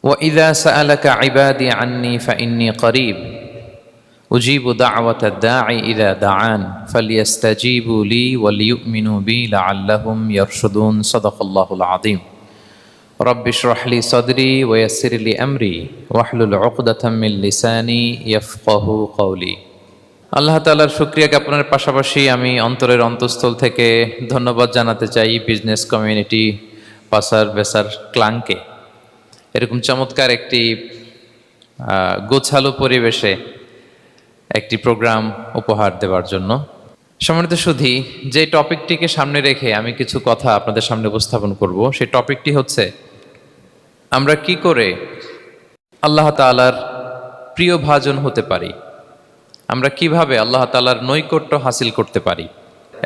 وإذا سألك عبادي عني فإني قريب أجيب دعوة الداعي إذا دعان فليستجيبوا لي وليؤمنوا بي لعلهم يرشدون صدق الله العظيم رب اشرح لي صدري ويسر لي أمري واحلل عقدة من لساني يفقه قولي আল্লাহ তাআলার শুকরিয়া জ্ঞাপনের পাশাপাশি আমি অন্তরের অন্তঃস্থল থেকে ধন্যবাদ জানাতে চাই বিজনেস কমিউনিটি পাসার বেসার ক্লাংকে এরকম চমৎকার একটি গোছালো পরিবেশে একটি প্রোগ্রাম উপহার দেওয়ার জন্য। সম্মানিত সুধী, যে টপিকটিকে সামনে রেখে আমি কিছু কথা আপনাদের সামনে উপস্থাপন করব, সেই টপিকটি হচ্ছে আমরা কি করে আল্লাহ তাআলার প্রিয় ভাজন হতে পারি, আমরা কিভাবে আল্লাহ তাআলার নৈকট্য হাসিল করতে পারি,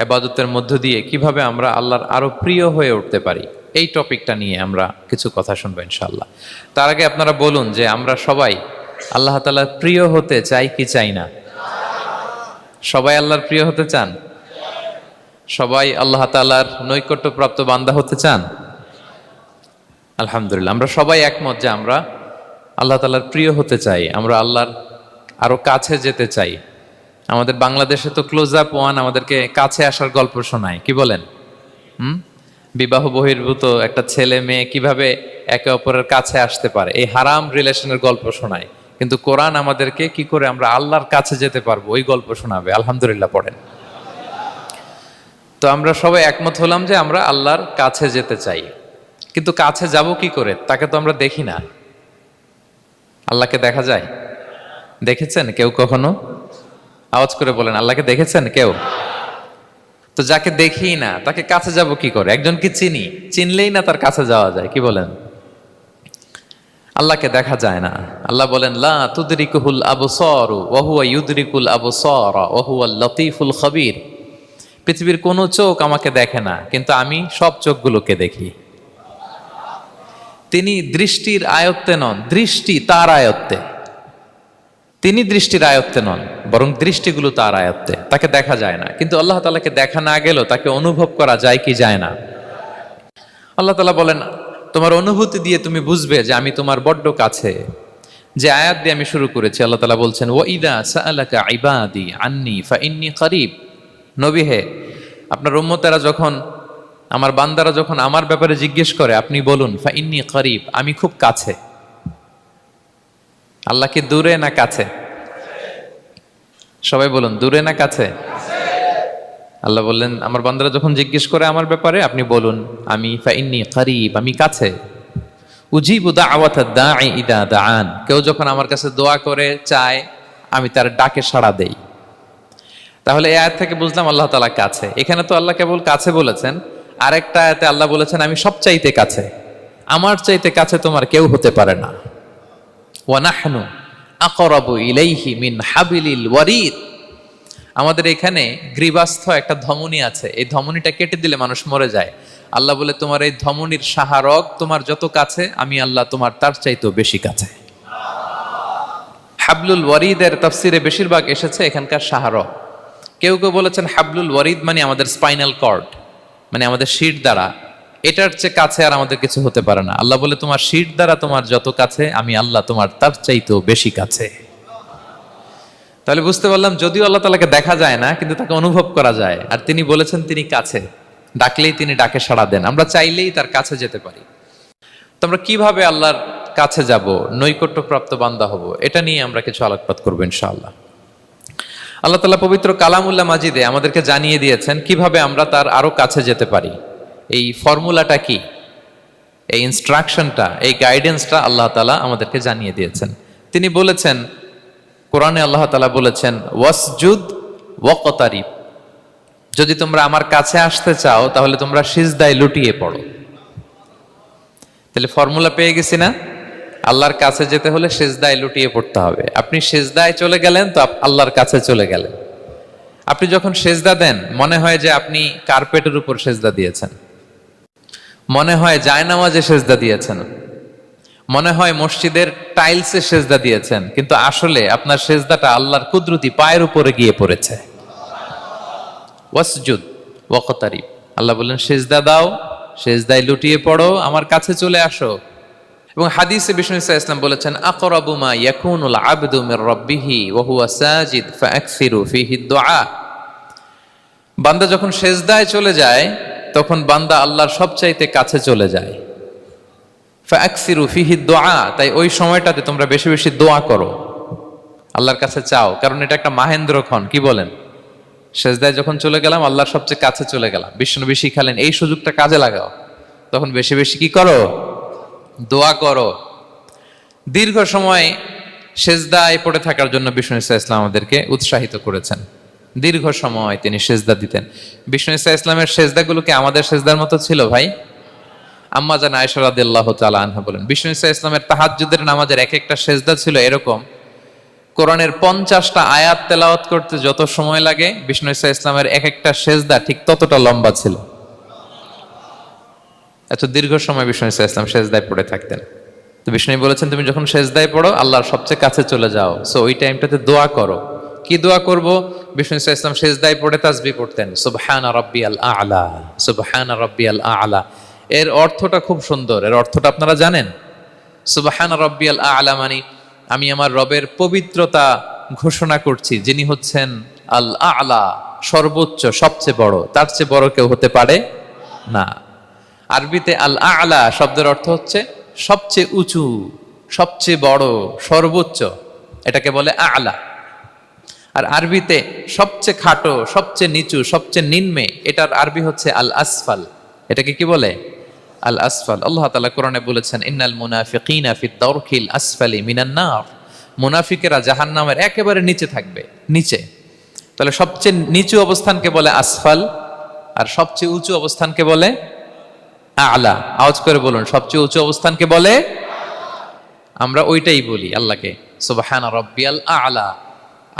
ইবাদতের মধ্য দিয়ে কিভাবে আমরা আল্লাহর আরো প্রিয় হয়ে উঠতে পারি, এই টপিকটা নিয়ে আমরা কিছু কথা শুনবো ইনশাআল্লাহ। তার আগে আপনারা বলুন যে আমরা সবাই আল্লাহ তাআলার প্রিয় হতে চাই কি চাই না? সবাই আল্লাহর প্রিয় হতে চান? সবাই আল্লাহ তাআলার নৈকট্যপ্রাপ্ত বান্দা হতে চান? আলহামদুলিল্লাহ, আমরা সবাই একমত যে আমরা আল্লাহ তাআলার প্রিয় হতে চাই, আমরা আল্লাহর আরো কাছে যেতে চাই। আমাদের বাংলাদেশে তো ক্লোজ আপ ওয়ান আমাদেরকে কাছে আসার গল্প শোনায়, কি বলেন? বিবাহ বহির্ভূত একটা ছেলে মেয়ে কিভাবে একে অপরের কাছে আসতে পারে, এই হারাম রিলেশনের গল্প শোনায়, কিন্তু কোরআন আমাদেরকে কি করে আমরা আল্লাহর কাছে যেতে পারবো ওই গল্প শোনাবে। আলহামদুলিল্লাহ পড়েন। তো আমরা সবাই একমত হলাম যে আমরা আল্লাহর কাছে যেতে চাই, কিন্তু কাছে যাব কি করে? তাকে তো আমরা দেখি না। আল্লাহকে দেখা যায়? দেখেছেন কেউ কখনো? আওয়াজ করে বলেন, আল্লাহকে দেখেছেন কেউ? তো যাকে দেখি না তাকে কাছে যাব কি করে? একজনকে চিনি, চিনলেই না তার কাছে যাওয়া যায়, কি বলেন? আল্লাহকে দেখা যায় না। আল্লাহ বলেন লা তুদরিকুহুল আবসারু ওয়া হুয়া ইউদরিকুল আবসারা ওয়া হুয়াল লতীফুল খবীর। পৃথিবীর কোনো চোখ আমাকে দেখে না, কিন্তু আমি সব চোখগুলোকে দেখি। তিনি দৃষ্টির আয়ত্তে নন, দৃষ্টি তার আয়ত্তে। তিনি দৃষ্টির আয়ত্তে নন, বরং দৃষ্টিগুলো তার আয়ত্তে। তাকে দেখা যায় না, কিন্তু আল্লাহ তাআলাকে দেখা না গেলেও তাকে অনুভব করা যায় কি যায় না? আল্লাহ তাআলা বলেন তোমার অনুভূতি দিয়ে তুমি বুঝবে যে আমি তোমার বড্ড কাছে। যে আয়াত দিয়ে আমি শুরু করেছি, আল্লাহ তাআলা বলছেন ওয়া ইযা সাআলাকা ইবাদি আন্নী ফাইন্নী করিব। নবী হে, আপনার উম্মতেরা যখন, আমার বান্দারা যখন আমার ব্যাপারে জিজ্ঞেস করে, আপনি বলুন ফাইন্নী করিব, আমি খুব কাছে। আল্লাহ কি দূরে না কাছে? সবাই বলুন, দূরে না কাছে? আল্লাহ বললেন আমার বান্দারা যখন জিজ্ঞেস করে আমার ব্যাপারে, আপনি বলুন আমি ফাইন্নী করিব, আমি কাছে। উজিবু দাওয়াতাদ দাঈ ইযা দাআন, কেউ যখন আমার কাছে দোয়া করে চায়, আমি তার ডাকে সাড়া দেই। তাহলে এই আয়াত থেকে বুঝলাম আল্লাহ তাআলা কাছে। এখানে তো আল্লাহ কেবল কাছে বলেছেন, আরেকটা আয়াতে আল্লাহ বলেছেন আমি সবচাইতে কাছে, আমার চাইতে কাছে তোমার কেউ হতে পারে না। ওয়া নাহনু আকরাবু ইলাইহি মিন হাবিলিল ওয়ারিদ। আমাদের এখানে গ্রীবাস্থ একটা ধমনী আছে, এই ধমনীটা কেটে দিলে মানুষ মরে যায়। আল্লাহ বলে তোমার এই ধমনীর সাহারক তোমার যত কাছে, আমি আল্লাহ তোমার তার চাইতেও বেশি কাছে। হাবলুল ওয়ারিদের তাফসিরে বেশিরভাগ এসেছে এখানকার সাহারক। কেউ কেউ বলেছেন হাবলুল ওয়ারিদ মানে আমাদের স্পাইনাল কর্ড, মানে আমাদের শির দ্বারা। এটার চেয়ে কাছে আর আমাদের কিছু হতে পারে না। আল্লাহ বলে তোমার শির দ্বারা তোমার যত কাছে, আমি আল্লাহ তোমার তার চাইতেও বেশি কাছে। তাহলে বুঝতে পারলাম যদিও আল্লাহ তাআলাকে দেখা যায় না, কিন্তু তাকে অনুভব করা যায়। আর তিনি বলেছেন তিনি কাছে, ডাকলেই তিনি ডাকে সাড়া দেন, আমরা চাইলেই তার কাছে যেতে পারি। তো আমরা কিভাবে আল্লাহর কাছে যাব, নৈকট্যপ্রাপ্ত বান্দা হব, এটা নিয়ে আমরা কিছু আলোকপাত করবো ইনশাআল্লাহ। আল্লাহ তাআলা পবিত্র কালামুল্লাহ মাজিদে আমাদেরকে জানিয়ে দিয়েছেন কিভাবে আমরা তার আরো কাছে যেতে পারি। এই ফর্মুলাটা কি, এই ইনস্ট্রাকশনটা, এই গাইডেন্সটা আল্লাহ তাআলা আমাদেরকে জানিয়ে দিয়েছেন। তিনি বলেছেন কোরআনে, আল্লাহ তাআলা বলেছেন ওয়াসজুদ ওয়াকতারিব, যদি তোমরা আমার কাছে আসতে চাও তাহলে তোমরা সিজদায় লুটিয়ে পড়ো। তাহলে ফর্মুলা পেয়ে গেছি না? আল্লাহর কাছে যেতে হলে সিজদায় লুটিয়ে পড়তে হবে। আপনি সিজদায় চলে গেলেন তো আল্লাহর কাছে চলে গেলেন। আপনি যখন সিজদা দেন মনে হয় যে আপনি কার্পেটের উপর সিজদা দিয়েছেন, মনে হয় জায়নামাজে সিজদা দিয়েছেন, মনে হয় মসজিদের টাইলসে সেজদা দিয়েছেন, কিন্তু আসলে আপনার সেজদাটা আল্লাহর কুদরতি পায়ের উপরে গিয়ে পড়েছে। ওয়াসজুদ ওয়াকতারিব, আল্লাহ বললেন সেজদা দাও, সেজদায় লুটিয়ে পড়ো, আমার কাছে চলে আসো। এবং হাদিসে বিষ্ণু ইসা ইসলাম বলেছেন, আকরাবু মা ইয়াকুনুল আবদু মির রাব্বিহি ওয়া হুয়া সাজিদ ফাআকসিরু ফীহি দুআ। বান্দা যখন সেজদায় চলে যায় তখন বান্দা আল্লাহর সবচাইতে কাছে চলে যায়। ফাআকসিরু ফীহি দুআ, তাই ওই সময়টাতে তোমরা বেশি বেশি দোয়া করো, আল্লাহর কাছে চাও, কারণ এটা একটা মাহেন্দ্রক্ষণ। কি বলেন? সেজদায় যখন চলে গেলাম আল্লাহর সবচেয়ে কাছে চলে গেলাম, বিষ্ণু শিখালেন এই সুযোগটা কাজে লাগাও, তখন বেশি বেশি কি করো? দোয়া করো। দীর্ঘ সময় সেজদায় পড়ে থাকার জন্য বিষ্ণু ইসা ইসলাম আমাদেরকে উৎসাহিত করেছেন। দীর্ঘ সময় তিনি সেজদা দিতেন। বিষ্ণু ইসা ইসলামের সেজদাগুলো কি আমাদের সেজদার মতো ছিল ভাই? আম্মা জান আয়েশা রাদিয়াল্লাহু তাআলা আনহা বলেন, বিষ্ণু ইসা ইসলামের তাহাজ্জুদের নামাজের এক একটা সেজদা ছিল এরকম, কোরআনের 50টা আয়াত তেলাওয়াত করতে যত সময় লাগে বিষ্ণু ইসা ইসলামের এক একটা সেজদা ঠিক ততটা লম্বা ছিল। এত দীর্ঘ সময় বিষ্ণু ইসা ইসলাম সেজদায় পড়ে থাকতেন। তো বিষ্ণু বলেছেন, তুমি যখন সেজদায় পড়ো আল্লাহর সবচেয়ে কাছে চলে যাও, সো ওই টাইমটাতে দোয়া করো। কি দোয়া করব? বিষ্ণু ইসা ইসলাম সেজদায় পড়ে তাসবিহ পড়তেন, সুবহানা রাব্বিয়াল আ'লা, সুবহানা রাব্বিয়াল আ'লা। এর অর্থটা খুব সুন্দর। এর অর্থটা আপনারা জানেন? সুবহানা রাব্বিয়াল আ'লা মানে আমি আমার রবের পবিত্রতা ঘোষণা করছি, যিনি হচ্ছেন আল আ'লা, সর্বোচ্চ, সবচেয়ে বড়, তার চেয়ে বড় কেউ হতে পারে না। আরবিতে আল আ'লা শব্দের অর্থ হচ্ছে সবচেয়ে উঁচু, সবচেয়ে বড়, সর্বোচ্চ, এটাকে বলে আ'লা। আর আরবিতে সবচেয়ে খাটো, সবচেয়ে নিচু, সবচেয়ে নিম্নে, এটার আরবি হচ্ছে আল আসফাল। এটাকে কি বলে? আল আসফাল। আল্লাহ তাআলা কোরআনে বলেছেন, ইন্নাল মুনাফিকিনা ফিদ দারকিল আসফালি মিনান নার। মুনাফিকেরা জাহান্নামের একেবারে নিচে থাকবে, নিচে। তাহলে সবচেয়ে নিচু অবস্থানকে বলে আসফাল, আর সবচেয়ে উঁচু অবস্থানকে বলে আ'লা। আওয়াজ করে বলুন, সবচেয়ে উঁচু অবস্থানকে বলে। আমরা ওইটাই বলি আল্লাহকে, সুবহানা রাব্বিয়াল আ'লা,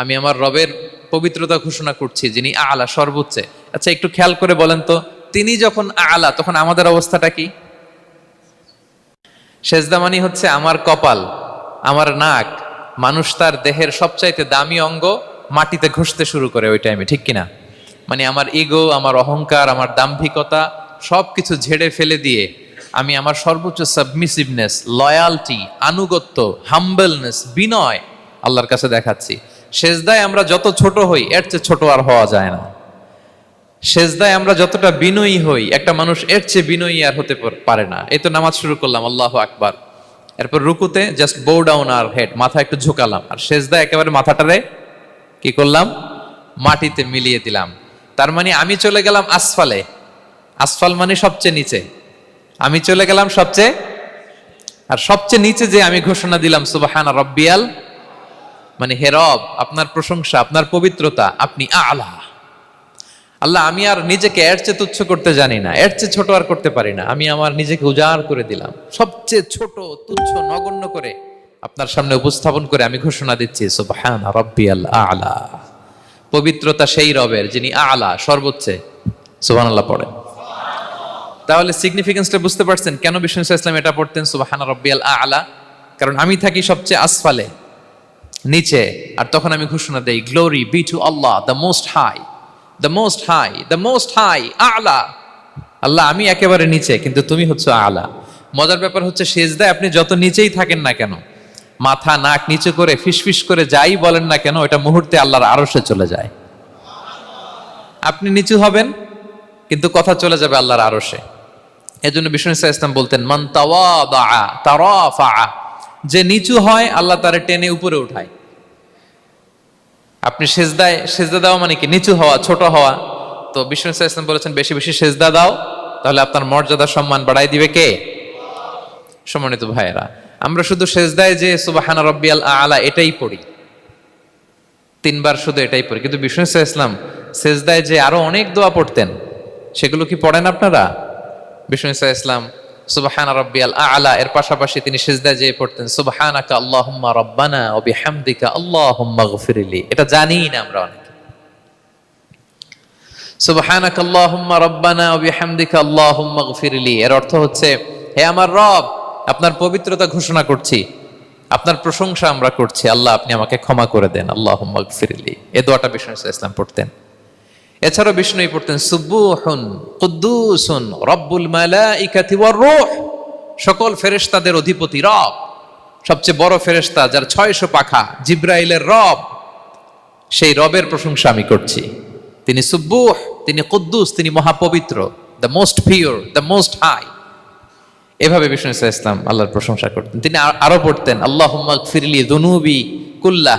আমি আমার রবের পবিত্রতা ঘোষণা করছি, যিনি আ'লা, সর্বোচ্চ। আচ্ছা, একটু খেয়াল করে বলেন তো, তিনি যখন আ'লা তখন আমাদের অবস্থাটা কি? সেজদা মানে হচ্ছে আমার কপাল, আমার নাক, মানুষ তার দেহের সবচাইতে দামি অঙ্গ মাটিতে ঘষতে শুরু করে ওই টাইমে, ঠিক কিনা? মানে আমার ইগো, আমার অহংকার, আমার দাম্ভিকতা সবকিছু ঝেড়ে ফেলে দিয়ে আমি আমার সর্বোচ্চ সাবমিসিভনেস, লয়ালটি, আনুগত্য, হাম্বলনেস, বিনয় আল্লাহর কাছে দেখাচ্ছি। সেজদায় আমরা যত ছোট হই এর চেয়ে ছোট আর হওয়া যায় না। সেজদায় আমরা যতটা বিনয়ী হই, একটা মানুষ এর চেয়ে বিনয়ী আর হতে পারে না। এই তো নামাজ শুরু করলাম, আল্লাহু আকবার, এরপর রুকুতে জাস্ট বো ডাউন আর হেড, মাথা একটু ঝুঁকালাম, আর সেজদায় একেবারে মাথাটারে কি করলাম? মাটিতে মিলিয়ে দিলাম। তার মানে আমি চলে গেলাম আসফালে। আসফাল মানে সবচেয়ে নিচে, আমি চলে গেলাম সবচেয়ে, আর সবচেয়ে নিচে যে আমি ঘোষণা দিলাম সুবহানা রাব্বিয়াল, মানে হে রব, আপনার প্রশংসা, আপনার পবিত্রতা, আপনি আ'লা। আল্লাহ, আমি আর নিজেকে এর চেয়ে তুচ্ছ করতে জানি না, এর চেয়ে ছোট আর করতে পারি না, আমি আমার নিজেকে উজাড় করে দিলাম, সবচেয়ে ছোট, তুচ্ছ, নগণ্য করে আপনার সামনে উপস্থাপন করে আমি ঘোষণা দিচ্ছি সুবহানা রাব্বিয়াল আ'লা। পবিত্রতা সেই রবের যিনি আ'লা, সর্বোচ্চ। সুবহানাল্লাহ পড়ে। তাহলে সিগনিফিকেন্সটা বুঝতে পারছেন কেন বিষ্ণু ইসলাম এটা পড়তেন, সুবহানা রাব্বিয়াল আ'লা? কারণ আমি থাকি সবচেয়ে আসফালে, নিচে, আর তখন আমি ঘোষণা দেই, glory be to Allah the most high, the most high, the most high, আ'লা। আল্লাহ, আমি একেবারে নিচে, কিন্তু তুমি হচ্ছে আ'লা। মজার ব্যাপার হচ্ছে, সেজদায় আপনি যত নিচেই থাকেন না কেন, মাথা নাক নিচু করে ফিসফিস করে যাই বলেন না কেন, এটা মুহূর্তে আল্লাহর আরশে চলে যায়। আপনি নিচু হবেন কিন্তু কথা চলে যাবে আল্লাহর আরশে। এজন্য বিষ্ণু ইসলাম বলতেন, মান তাওয়াদা তারাফা, যে নিচু হয় আল্লাহ তারে টেনে উপরে উঠায়। আপনি সেজদায়, সেজদা দেওয়া মানে কি? নিচু হওয়া, ছোট হওয়া। তো বিষ্ণু ইসলাম বলেছেন, বেশি বেশি সেজদা দাও, তাহলে আপনার মর্যাদা, সম্মান বাড়াই দিবে কে? সম্মানিত ভাইয়েরা, আমরা শুধু সেজদায় যে সুবহানা রাব্বিয়াল আ'লা এটাই পড়ি, 3 বার শুধু এটাই পড়ি, কিন্তু বিষ্ণু ইসলাম সেজদায় যে আরো অনেক দোয়া পড়তেন, সেগুলো কি পড়েন আপনারা? বিষ্ণু ইসলাম সুবহানা রাব্বিয়াল আ'লা এর পাশাপাশি তিনি সিজদায় যেয়ে পড়তেন সুবহানাকা আল্লাহুম্মা রাব্বানা ওয়া বিহামদিকা আল্লাহুম্মা গফিরলি। এটা জানিই না আমরা অনেকে। সুবহানাকা আল্লাহুম্মা রাব্বানা ওয়া বিহামদিকা আল্লাহুম্মা গফিরলি এর অর্থ হচ্ছে, হে আমার রব, আপনার পবিত্রতা ঘোষণা করছি, আপনার প্রশংসা আমরা করছি, আল্লাহ আপনি আমাকে ক্ষমা করে দেন, আল্লাহুম্মা গফিরলি। এই দোয়াটা বিষ্ণু ইসলাম পড়তেন। এছাড়াও বিষ্ণু পড়তেন সুবুহুন কুদ্দুসুন রব্বুল মালাইকাতি ওয়ার রূহ, সকল ফেরেশতাদের অধিপতি রব, সবচেয়ে বড় ফেরেশতা যার 600 পাখা, জিব্রাইলের রব, সেই রবের প্রশংসা আমি করছি। তিনি সুব্বুহ, তিনি কুদ্দুস, তিনি মহাপবিত্র, the most pure, the most high. এভাবে বিষ্ণু ইসা ইসলাম আল্লাহর প্রশংসা করতেন। তিনি আরো পড়তেন, আল্লাহুম্মা গফিরলি যুনুবি কুল্লাহ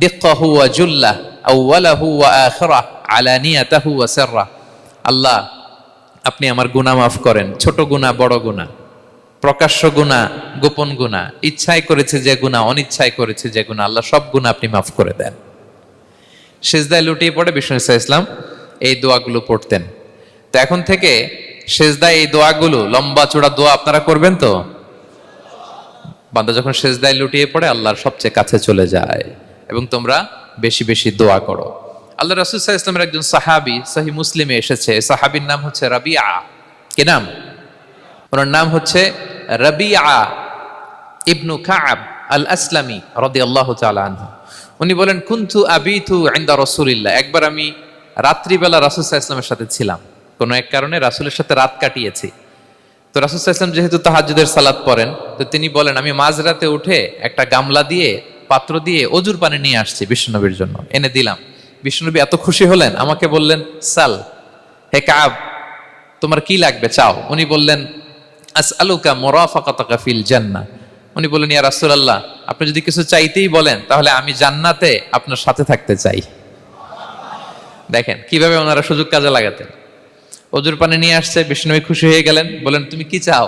দিক্কাহু ওয়া জুল্লাহ আউওয়ালাহু ওয়া আখিরাহ আলানিয়াতাহু ওয়া সিররাহ। আল্লাহ, আপনি আমার গুনাহ মাফ করেন, ছোট গুনাহ, বড় গুনাহ, প্রকাশ্য গুনাহ, গোপন গুনাহ, ইচ্ছায় করেছে যে গুনাহ, অনিচ্ছায় করেছে যে গুনাহ, আল্লাহ সব গুনাহ আপনি মাফ করে দেন। সিজদায় লুটিয়ে পড়ে বিষ্ণু ইসা ইসলাম এই দোয়াগুলো পড়তেন। তো এখন থেকে সিজদায় এই দোয়াগুলো, লম্বা চূড়া দোয়া আপনারা করবেন তো? বান্দা যখন সিজদায় লুটিয়ে পড়ে আল্লাহর সবচেয়ে কাছে চলে যায়। এবং তোমরা বেশি বেশি দোয়া করো। আল্লাহ রাসূল সাল্লাল্লাহু আলাইহি ওয়াসাল্লামের একজন সাহাবী সহিহ মুসলিমে এসেছে, সাহাবীর নাম হচ্ছে রাবিআ। কি নাম? ওনার নাম হচ্ছে রাবিআ ইবনু কাব আল আসলামি রাদিয়াল্লাহু তাআলা আনহু। উনি বলেন, কুনতু আবিতু ইনদা রাসূলিল্লাহ। একবার আমি রাত্রিবেলা রাসূল সাল্লাল্লাহু আলাইহি ওয়াসাল্লামের সাথে ছিলাম, কোনো এক কারণে রাসূলের সাথে রাত কাটিয়েছি। তো রাসূল সাল্লাল্লাহু আলাইহি ওয়াসাল্লাম যেহেতু তাহাজ্জুদের সালাত পড়েন, তো তিনি বলেন, আমি মাঝরাতে উঠে একটা গামলা দিয়ে, পাত্র দিয়ে অজুর পানি নিয়ে আসছি বিশ্বনবীর জন্য, এনে দিলাম। বিশ্বনবী এত খুশি হলেন, আমাকে বললেন, সাল, হে কাব, তোমার কি লাগবে চাও। উনি বললেন, আসআলুকা মুরাফাকাতাকা ফিল জান্নাহ। উনি বললেন, ইয়া রাসূলুল্লাহ, আপনি যদি কিছু চাইতেই বলেন তাহলে আমি জান্নাতে আপনার সাথে থাকতে চাই। দেখেন কিভাবে ওনারা সুযোগ কাজে লাগাতেন। অজুর পানি নিয়ে আসছে, বিষ্ণু খুশি হয়ে গেলেন, বলেন, তুমি কি চাও?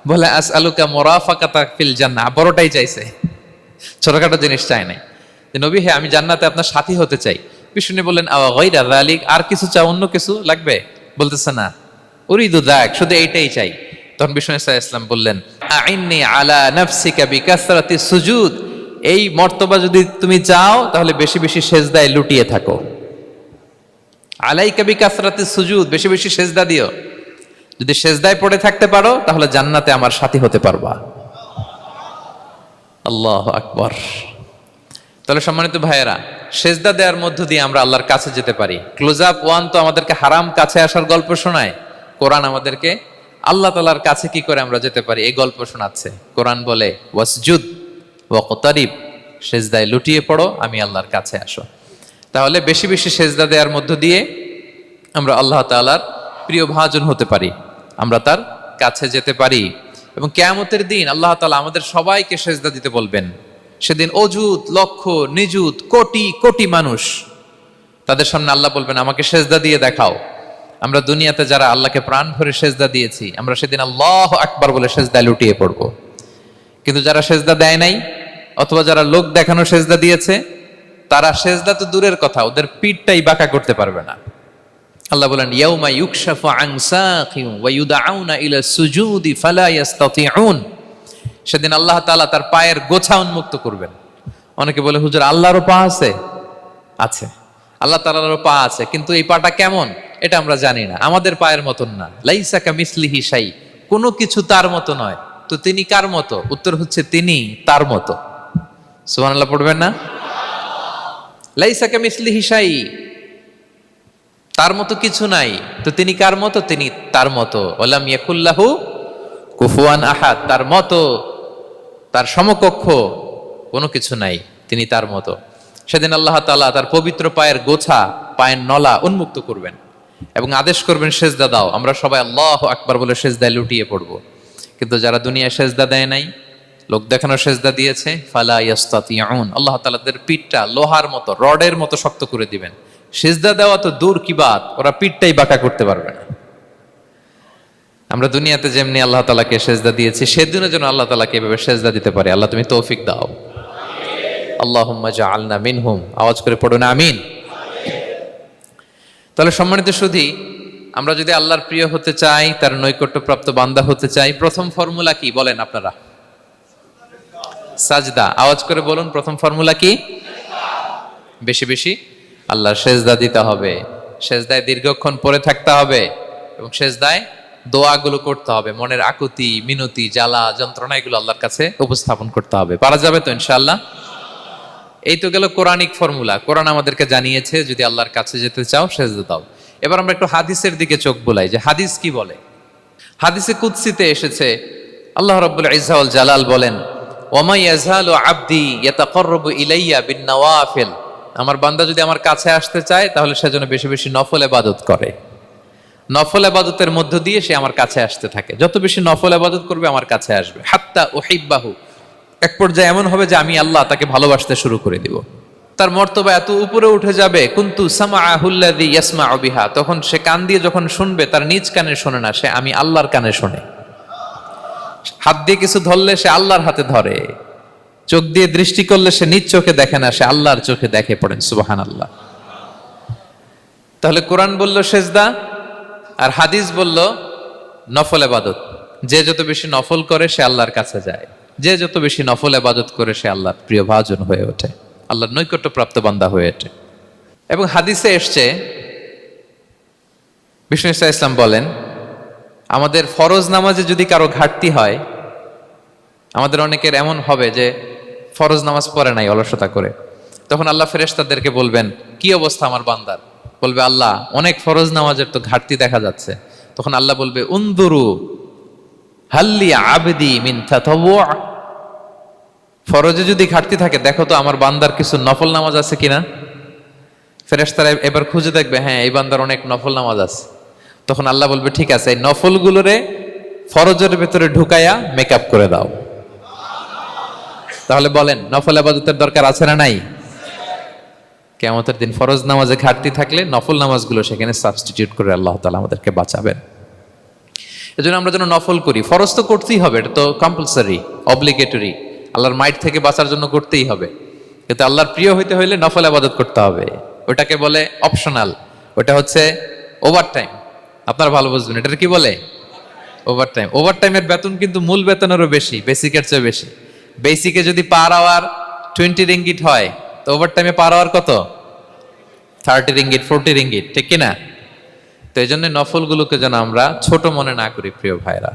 বলে, আসআলুকা মুরাফাকাতাকা ফিল জান্নাহ। বড়টাই চাইছে, ছোটখাটো জিনিস চাই নাই। নবী, হে, আমি জান্নাতে আপনার সাথী হতে চাই। বিষ্ণু বললেন, আওয়া গায়রা যালিক, আর কিছু চাও, অন্য কিছু লাগবে? বলতেছে, না, উরিদু যাক, শুধু এইটাই চাই। তখন বিষ্ণু সাল্লাল্লাহু আলাইহি ওয়াসাল্লাম বললেন, আইন্নি আলা নাফসিকা বিকাসরাতি সুজুদ। এই মর্তবা যদি তুমি চাও তাহলে বেশি বেশি সেজদায় লুটিয়ে থাকো। আলাইকা বিকাসরাতি সুজুদ, বেশি বেশি সেজদা দিও। যদি সেজদায় পড়ে থাকতে পারো তাহলে জান্নাতে আমার সাথী হতে পারবা। আল্লাহু আকবার। তাহলে সম্মানিত ভাইয়েরা, সেজদা দেওয়ার মধ্য দিয়ে আমরা আল্লাহর কাছে যেতে পারি। ক্লোজ আপ ওয়ান তো আমাদেরকে হারাম কাছে আসার গল্প শোনায়, কোরআন আমাদেরকে আল্লাহ তাআলার কাছে কি করে আমরা যেতে পারি এই গল্প শোনাচ্ছে। কোরআন বলে, ওয়াসজুদ ওয়াকতারিব, সেজদায় লুটিয়ে পড়ো, আমি আল্লাহর কাছে আসো। তাহলে বেশি বেশি সেজদা দেওয়ার মধ্য দিয়ে আমরা আল্লাহ তাআলার প্রিয় ভাজন হতে পারি, আমরা তার কাছে যেতে পারি। এবং কিয়ামতের দিন আল্লাহ তাআলা আমাদের সবাইকে সেজদা দিতে বলবেন। সেদিন অযুত, লক্ষ, নিযুত, কোটি কোটি মানুষ, তাদের সামনে আল্লাহ বলবেন, আমাকে সেজদা দিয়ে দেখাও। আমরা দুনিয়াতে যারা আল্লাহকে প্রাণ ভরে সেজদা দিয়েছি, আমরা সেদিন আল্লাহু আকবার বলে সেজদায় লুটিয়ে পড়ব। কিন্তু যারা সেজদা দেয় নাই, অথবা যারা লোক দেখানো সেজদা দিয়েছে, তারা সেজদা তো দূরের কথা, ওদের পিঠটাই বাঁকা করতে পারবে না। আল্লাহ বলেন, ইয়াউমা ইউকশাফু আন সাকিন ওয়া ইউদআউনা ইলা সুজুদি ফালা ইস্তাতিউন। সেদিন আল্লাহ তাআলা তার পায়ের গোছা উন্মুক্ত করবেন। অনেকে বলে, হুজুর, আল্লাহরও পা আছে? আছে, আল্লাহ তাআলারও পা আছে, কিন্তু এই পাটা কেমন এটা আমরা জানি না, আমাদের পায়ের মতন না। লাইসা কামিসলিহি শাই, কোনো কিছু তার মতো নয়। তো তিনি কার মতো? উত্তর হচ্ছে, তিনি তার মতো। সুবহানাল্লাহ পড়বেন না? লাইসা কামিসলিহি শাই, তার মতো কিছু নাই। তো তিনি কার মতো? তিনি তার মতো। ওয়ালাম ইয়াকুল্লাহু কুফুয়ান আহাদ, তার মতো, তার সমকক্ষ কোনো কিছু নাই, তিনি তার মতো। সেদিন আল্লাহ তাআলা তার পবিত্র পায়ের গোছা, পায়ের নলা উন্মুক্ত করবেন এবং আদেশ করবেন, সেজদা দাও। আমরা সবাই আল্লাহু আকবার বলে সেজদায় লুটিয়ে পড়ব। কিন্তু যারা দুনিয়ায় সেজদা দেয় নাই, লোক দেখানো সেজদা দিয়েছে, ফালা ইয়াস্তাতিউন, আল্লাহ তাআলা তাদের পিঠটা লোহার মতো, রডের মতো শক্ত করে দিবেন। সেজদা দেওয়া তো দূর কি বাত, ওরা পিঠটাই বাঁকা করতে পারবে না। আমরা দুনিয়াতে যেমনি আল্লাহ তাআলাকে সেজদা দিয়েছি, সেদিনের জন্য আল্লাহ তাআলাকে এভাবে সেজদা দিতে পারে। আল্লাহ তুমি তৌফিক দাও। আল্লাহুম্মা জাআলনা মিনহুম, আওয়াজ করে পড়ুন আমিন। তাহলে সম্মানিত সুধী, আমরা যদি আল্লাহর প্রিয় হতে চাই, তার নৈকট্যপ্রাপ্ত বান্দা হতে চাই, প্রথম ফর্মুলা কি বলেন আপনারা? সাজদা। আওয়াজ করে বলুন, প্রথম ফর্মুলা কি? বেশি বেশি আল্লাহর সেজদা দিতে হবে, সেজদায় দীর্ঘক্ষণ পড়ে থাকতে হবে এবং সেজদায় দোয়াগুলো করতে হবে। মনের আকুতি, মিনতি, জ্বালা, যন্ত্রণা এগুলো আল্লাহর কাছে উপস্থাপন করতে হবে। পারা যাবে তো ইনশাআল্লাহ? এই তো গেল কোরআনিক ফর্মুলা। কোরআন আমাদেরকে জানিয়েছে, যদি আল্লাহর কাছে যেতে চাও সেজদা দাও। এবার আমরা একটু হাদিসের দিকে চোখ বুলাই, যে হাদিস কি বলে। হাদিসে কুদসিতে এসেছে, আল্লাহ রাব্বুল ইজ্জা ওয়াল জালাল বলেন, ওমা ইয়াজালু আবদি ইয়াতাকাররাবু ইলাইয়া বিন-নওয়াফিল, আমার বান্দা যদি আমার কাছে আসতে চায় তাহলে সে যেন বেশি বেশি নফল ইবাদত করে। নফল ইবাদতের মধ্য দিয়ে সে আমার কাছে আসতে থাকে, যত বেশি নফল ইবাদত করবে আমার কাছে আসবে। হাত্তা উহিব্বাহু, এক পর্যায়ে এমন হবে যে আমি আল্লাহ তাকে ভালোবাসতে শুরু করে দিব। তার মর্তবা এত উপরে উঠে যাবে, কুনতু সামাআহুল্লাযী ইয়াসমাউ বিহা, তখন সে কান দিয়ে যখন শুনবে তার নিজ কানে শোনে না, সে আমি আল্লাহর কানে শোনে। হাত দিয়ে কিছু ধরলে সে আল্লাহর হাতে ধরে, চোখ দিয়ে দৃষ্টি করলে সে নিজ চোখে দেখে না, সে আল্লাহর চোখে দেখে। পড়েন সুবহানাল্লাহ। তাহলে কোরআন বলল সেজদা, আর হাদিস বলল নফল ইবাদত। যে যত বেশি নফল করে সে আল্লাহর কাছে যায়, যে যত বেশি নফল ইবাদত করে সে আল্লাহর প্রিয় ভাজন হয়ে ওঠে, আল্লাহর নৈকট্য প্রাপ্ত বান্দা হয়ে ওঠে। এবং হাদিসে এসছে, বিষ্ণু ইসা ইসলাম বলেন, আমাদের ফরজ নামাজে যদি কারো ঘাটতি হয়, আমাদের অনেকের এমন হবে যে ফরজ নামাজ পড়ে নাই অলসতা করে, তখন আল্লাহ ফেরেশতাদেরকে বলবেন কি অবস্থা আমার বান্দার? বলবে আল্লাহ অনেক ফরজ নামাজের তো ঘাটতি দেখা যাচ্ছে। তখন আল্লাহ বলবে উনদুরু হাল্লি আবদি মিন তাতাওয়ু, ফরজে যদি ঘাটতি থাকে দেখো তো আমার বান্দার কিছু নফল নামাজ আছে কিনা। ফেরেশতারা এবার খুঁজে দেখবে, হ্যাঁ এই বান্দার অনেক নফল নামাজ আছে। তখন আল্লাহ বলবে ঠিক আছে, এই নফলগুলোরে ফরজের ভেতরে ঢুকাইয়া মেকআপ করে দাও। তাহলে বলেন নফল ইবাদতের দরকার আছে না নাই? কিয়ামতের দিন ফরজ নামাজে ঘাটতি থাকলে নফল নামাজগুলো সেখানে সাবস্টিটিউট করে আল্লাহ তাআলা আমাদেরকে বাঁচাবেন। এজন্য আমরা যেন নফল করি। ফরজ তো করতেই হবে, এটা তো কম্পালসারি, অব্লিগেটরি, আল্লাহর মাইট থেকে বাঁচার জন্য করতেই হবে। কিন্তু আল্লাহর প্রিয় হইতে হইলে নফল ইবাদত করতে হবে। ওটাকে বলে অপশনাল, ওটা হচ্ছে ওভারটাইম। আপনারা ভালো বুঝবেন, এটার কি বলে? ওভারটাইম। ওভারটাইমের বেতন কিন্তু মূল বেতনেরও বেশি, বেসিকের চেয়ে বেশি। বেসিকে যদি পার আওয়ার 20 রিঙ্গিট হয়, তো ওভারটাইমে পার আওয়ার কত? 30 রিঙ্গিট, 40 রিঙ্গিট, ঠিক কিনা? তো এই জন্য নফলগুলোকে যেন আমরা ছোট মনে না করি প্রিয় ভাইরা।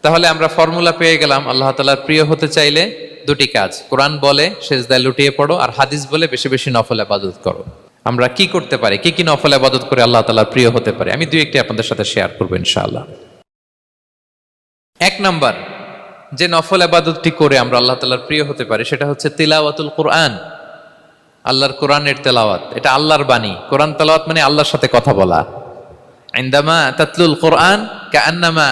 তাহলে আমরা ফর্মুলা পেয়ে গেলাম, আল্লাহ তাআলার প্রিয় হতে চাইলে দুটি কাজ, কোরআন বলে সেজদায় লুটিয়ে পড়ো, আর হাদিস বলে বেশি বেশি নফল ইবাদত করো। আমরা কি করতে পারি, কি কি নফল ইবাদত করে আল্লাহ তাআলার প্রিয় হতে পারি, আমি দুই একটি আপনাদের সাথে শেয়ার করবো ইনশাআল্লাহ। এক নাম্বার যে নফল ইবাদতটি করে আমরা আল্লাহ তাআলার প্রিয় হতে পারি সেটা হচ্ছে তিলাওয়াতুল কোরআন, আল্লাহর কোরআনের তেলাওয়াত। এটা আল্লাহর বাণী। কোরআন তেলাওয়াত মানে আল্লাহর সাথে কথা বলা। ইনদামা তাতলুল কোরআন কাআন্নামা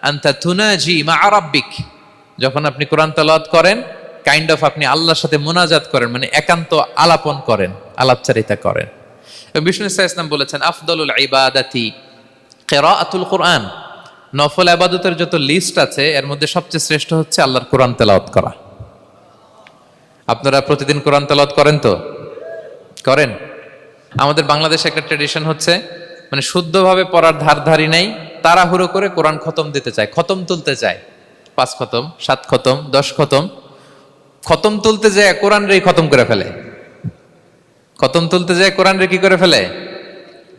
আনতা তুনাজি মা রাব্বিক, যখন আপনি কোরআন তেলাওয়াত করেন কাইন্ড অফ আপনি আল্লাহর সাথে মুনাজাত করেন, মানে একান্ত আলাপন করেন, আলাপচারিতা করেন। বিষ্ণু ইসা ইসলাম বলেছেন আফদলুল ইবাদাতি কিরাআতুল কোরআন, নফল ইবাদতের যত লিস্ট আছে এর মধ্যে সবচেয়ে শ্রেষ্ঠ হচ্ছে আল্লাহর কোরআন তেলাওয়াত করা। আপনারা প্রতিদিন কোরআন তেলাওয়াত করেন তো? করেন? আমাদের বাংলাদেশে একটা ট্র্যাডিশন হচ্ছে, মানে শুদ্ধভাবে পড়ার ধারধারি নেই, তাড়াহুড়ো করে কোরআন খতম দিতে চায়, খতম তুলতে চায়। 5 খতম, 7 খতম, 10 খতম। খতম তুলতে যায় কোরআন রে খতম করে ফেলে। খতম তুলতে যায় কোরআন রে কি করে ফেলে?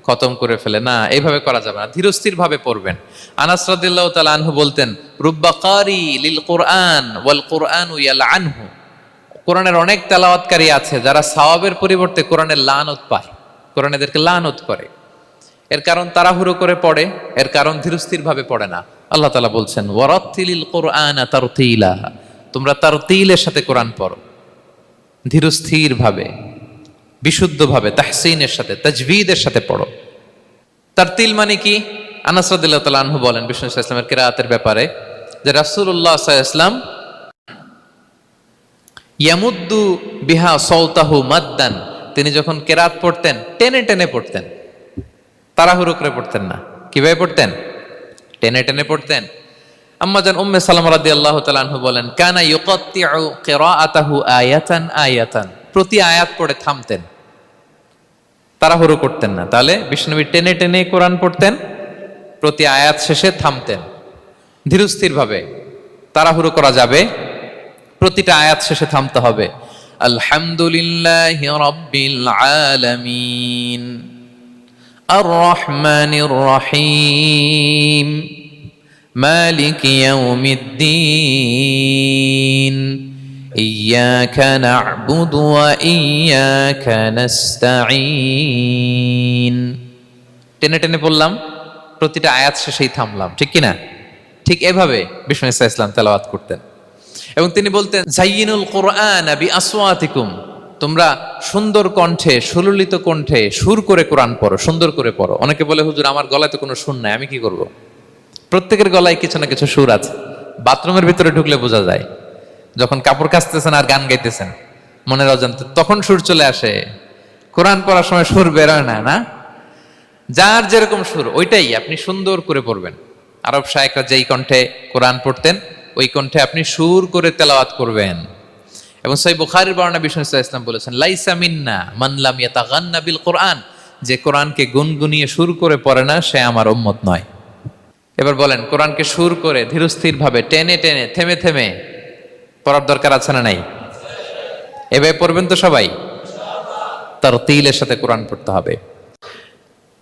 খতম করে ফেলে। না, এইভাবে করা যাবে না, ধীরস্থির ভাবে পড়বেন। আনাস রাদিয়াল্লাহু তাআলা আনহু বলতেন, রুব্বা কারি লিল কোরআন ওয়াল কোরআনু ইয়ালআনহু, কোরআনের অনেক তেলাওয়াতকারী আছে যারা সওয়াবের পরিবর্তে কোরআনের লানত পায়, কোরআন এদেরকে লানত করে। এর কারণ তাড়াহুড়ো করে পড়ে, এর কারণ ধীরস্থির ভাবে পড়ে না। আল্লাহ তাআলা বলছেন ওয়ারাত্তিলিল কোরআনা তারতিলা, তোমরা তারতিলের সাথে কোরআন পড়ো, ধীরস্থির ভাবে, বিশুদ্ধ ভাবে, তাহসিনের সাথে, তাজবিদের সাথে পড়ো। তারতিল মানে কি? আনাস রাদিয়াল্লাহু তাআলা আনহু বলেন বিষ্ণু সাল্লাল্লাহু আলাইহি ওয়াসাল্লামের কিরাআতের ব্যাপারে যে রাসূলুল্লাহ সাল্লাল্লাহু আলাইহি ওয়াসাল্লাম ইয়ামুদ্দু বিহা সাওতাহু মাদ্দান, তিনি যখন কিরাত পড়তেন টেনে টেনে পড়তেন, তাড়াহুড়ো করে পড়তেন না। কিভাবে পড়তেন? টেনে টেনে পড়তেন। আম্মা জান উম্মে সালামা রাদিয়াল্লাহু তাআলা আনহা বলেন কানা ইউকাত্তিউ কিরাআতাহু আয়াতান আয়াতান, প্রতি আয়াত পড়ে থামতেন, তাড়াহুড়ো করতেন না। তাহলে বিষ্ণুনবী টেনে টেনে কোরআন পড়তেন, প্রতি আয়াত শেষে থামতেন, ধীরস্থির ভাবে। তাড়াহুড়ো করা যাবে, প্রতিটা আয়াত শেষে থামতে হবে। আলহামদুলিল্লাহি রাব্বিল আলামিন আর রহমানির রহিম মালিকি ইয়াউমিদ্দিন ইয়্যাকা না'বুদু ওয়া ইয়্যাকা নাস্তাঈন। টেনে টেনে বললাম, প্রতিটা আয়াত শেষেই থামলাম, ঠিক কিনা? ঠিক এভাবে বিষ্ণু ইসা ইসলাম তেলাওয়াত করতেন। এবং তিনি বলতেন, জাইয়িনুল কুরআন বিআসওয়াতিকুম, তোমরা সুন্দর কণ্ঠে, সুললিত কণ্ঠে সুর করে কোরআন পড়ো, সুন্দর করে পড়ো। অনেকে বলে, হুজুর আমার গলায় তো কোনো সুর নাই, আমি কি করব? প্রত্যেকের গলায় কিছু না কিছু সুর আছে। বাথরুমের ভিতরে ঢুকলে বোঝা যায়, যখন কাপড় কাচতেছেন আর গান গাইতেছেন মনের অজান্তে, তখন সুর চলে আসে। কোরআন পড়ার সময় সুর বেরোয় না, না? যার যেরকম সুর ওইটাই আপনি সুন্দর করে পড়বেন। আরব শায়েখরা যেই কণ্ঠে কোরআন পড়তেন ওই কণ্ঠে আপনি সুর করে তেলাওয়াত করবেন। এবং সহিহ বুখারীর বর্ণনা বিষ্ণু ইসলাম বলেছেন, লাইসা মিন্না মান লাম ইয়াতাগান্না বিল কোরআন, যে কোরআনকে গুনগুনিয়ে সুর করে পড়ে না সে আমার উম্মত নয়। এবার বলেন, কোরআনকে সুর করে ধীরস্থির ভাবে টেনে টেনে থেমে থেমে পড়ার দরকার আছে না নাই? এভাবে পড়বেন তো সবাই? তারতিলের সাথে কোরআন পড়তে হবে।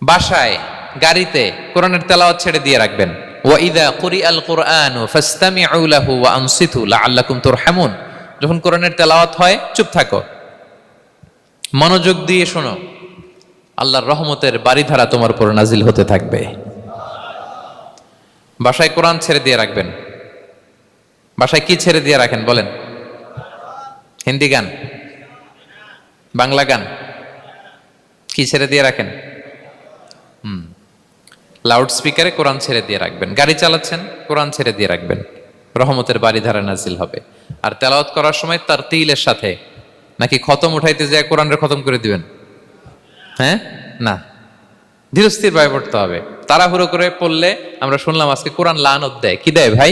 বাসায়, গাড়িতে কোরআনের তেলাওয়াত ছেড়ে দিয়ে রাখবেন। ওয়া ইযা কুরিআল কুরআনু ফাসতামিউ লাহু ওয়া আনসিতু লাআল্লাকুম তুরহামুন, যখন কোরআনের তেলাওয়াত হয় চুপ থাকো, মনোযোগ দিয়ে শোনো, আল্লাহর রহমতের বারিধারা তোমার উপর নাজিল হতে থাকবে। বাসায় কোরআন ছেড়ে দিয়ে রাখবেন। বাসায় কি ছেড়ে দিয়ে রাখেন বলেন? হিন্দি গান, বাংলা গান, কি ছেড়ে দিয়ে রাখেন? লাউড স্পিকারে কোরআন ছেড়ে দিয়ে রাখবেন। গাড়ি চালাচ্ছেন, কোরআন ছেড়ে দিয়ে রাখবেন, রহমতের বারিধারা নাজিল হবে। আর তেলাওয়াত করার সময় তারতিলের সাথে, নাকি খতম উঠাইতে যায় কোরআনের খতম করে দিবেন? হ্যাঁ, না, ধীরস্থির ভাবে পড়তে হবে। তাড়াহুড়ো করে পড়লে আমরা শুনলাম আজকে কোরআন লানত দেয়। কি দেয় ভাই?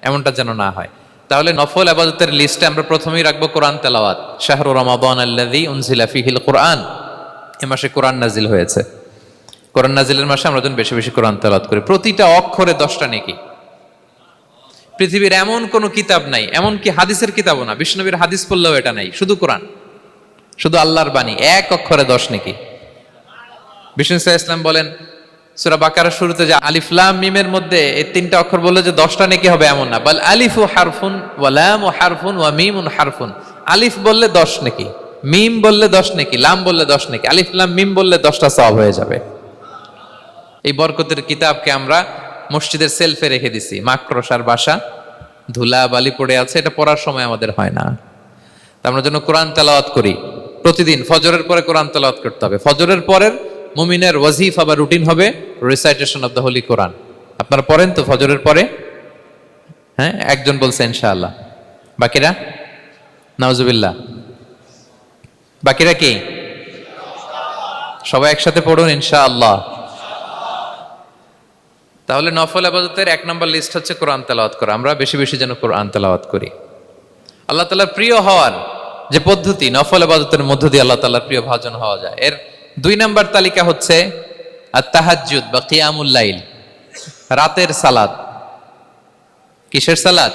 এমনটা যেন না হয়। তাহলে নফল ইবাদতের লিস্টে আমরা প্রথমেই রাখবো কোরআন তেলাওয়াত। শাহরু রমাদান আল্লাযী উনজিলা ফীহিল কুরআন, এ মাসে কোরআন নাজিল হয়েছে। কোরআন নাজিলের মাসে আমরা যেন বেশি বেশি কোরআন তেলাওয়াত করি। প্রতিটা অক্ষরে 10টা নেকি। পৃথিবীর এমন কোন কিতাব নাই, এমন কি হাদিসের কিতাবও না, বিষ্ণুনবীর হাদিস পড়লেও এটা নাই, শুধু কোরআন, শুধু আল্লাহর বাণী, এক অক্ষরে 10 নেকি। বিষ্ণু ইসলাম বলেন সূরা বাকারার শুরুতে যে আলিফ লাম মিমের মধ্যে এই 3টা অক্ষর বললে যে 10টা নেকি হবে এমন না, বল আলিফু হারফুন ওয়া লামু হারফুন ওয়া মিমুন হারফুন। আলিফ বললে 10 নেকি, মিম বললে 10 নেকি, লাম বললে 10 নেকি, আলিফ লাম মিম বললে 10টা সওয়াব হয়ে যাবে। এই বরকতের কিতাবকে আমরা মসজিদের সেলফে রেখে দিছি। মাকড়সার বাসা, ধুলা বালি পড়ে আছে, এটা পড়ার সময় আমাদের হয় না। আমরা যেন কোরআন তেলাওয়াত করি। প্রতিদিন ফজরের পরে কোরআন তেলাওয়াত করতে হবে। ফজরের পরের মুমিনের ওয়াজিফা বা রুটিন হবে রিসাইটেশন অফ দ্য হোলি কোরআন। আপনারা পড়েন তো ফজরের পরে? হ্যাঁ, একজন বলছে ইনশাআল্লাহ, বাকিরা? নাউজুবিল্লাহ। বাকিরা কি? সবাই একসাথে পড়ুন ইনশাআল্লাহ। তাহলে নফল ইবাদতের 1 নম্বর লিস্ট হচ্ছে কোরআন তেলাওয়াত করা। আমরা বেশি বেশি যেন কোরআন তেলাওয়াত করি। আল্লাহ তাআলার প্রিয় হওয়ার যে পদ্ধতি, নফল ইবাদতের মধ্য দিয়ে আল্লাহ তাআলার প্রিয় ভাজন হওয়া যায়। এর 2 নম্বর তালিকা হচ্ছে আত-তাহাজ্জুদ বা কিয়ামুল লাইল, রাতের সালাত। কিসের সালাত?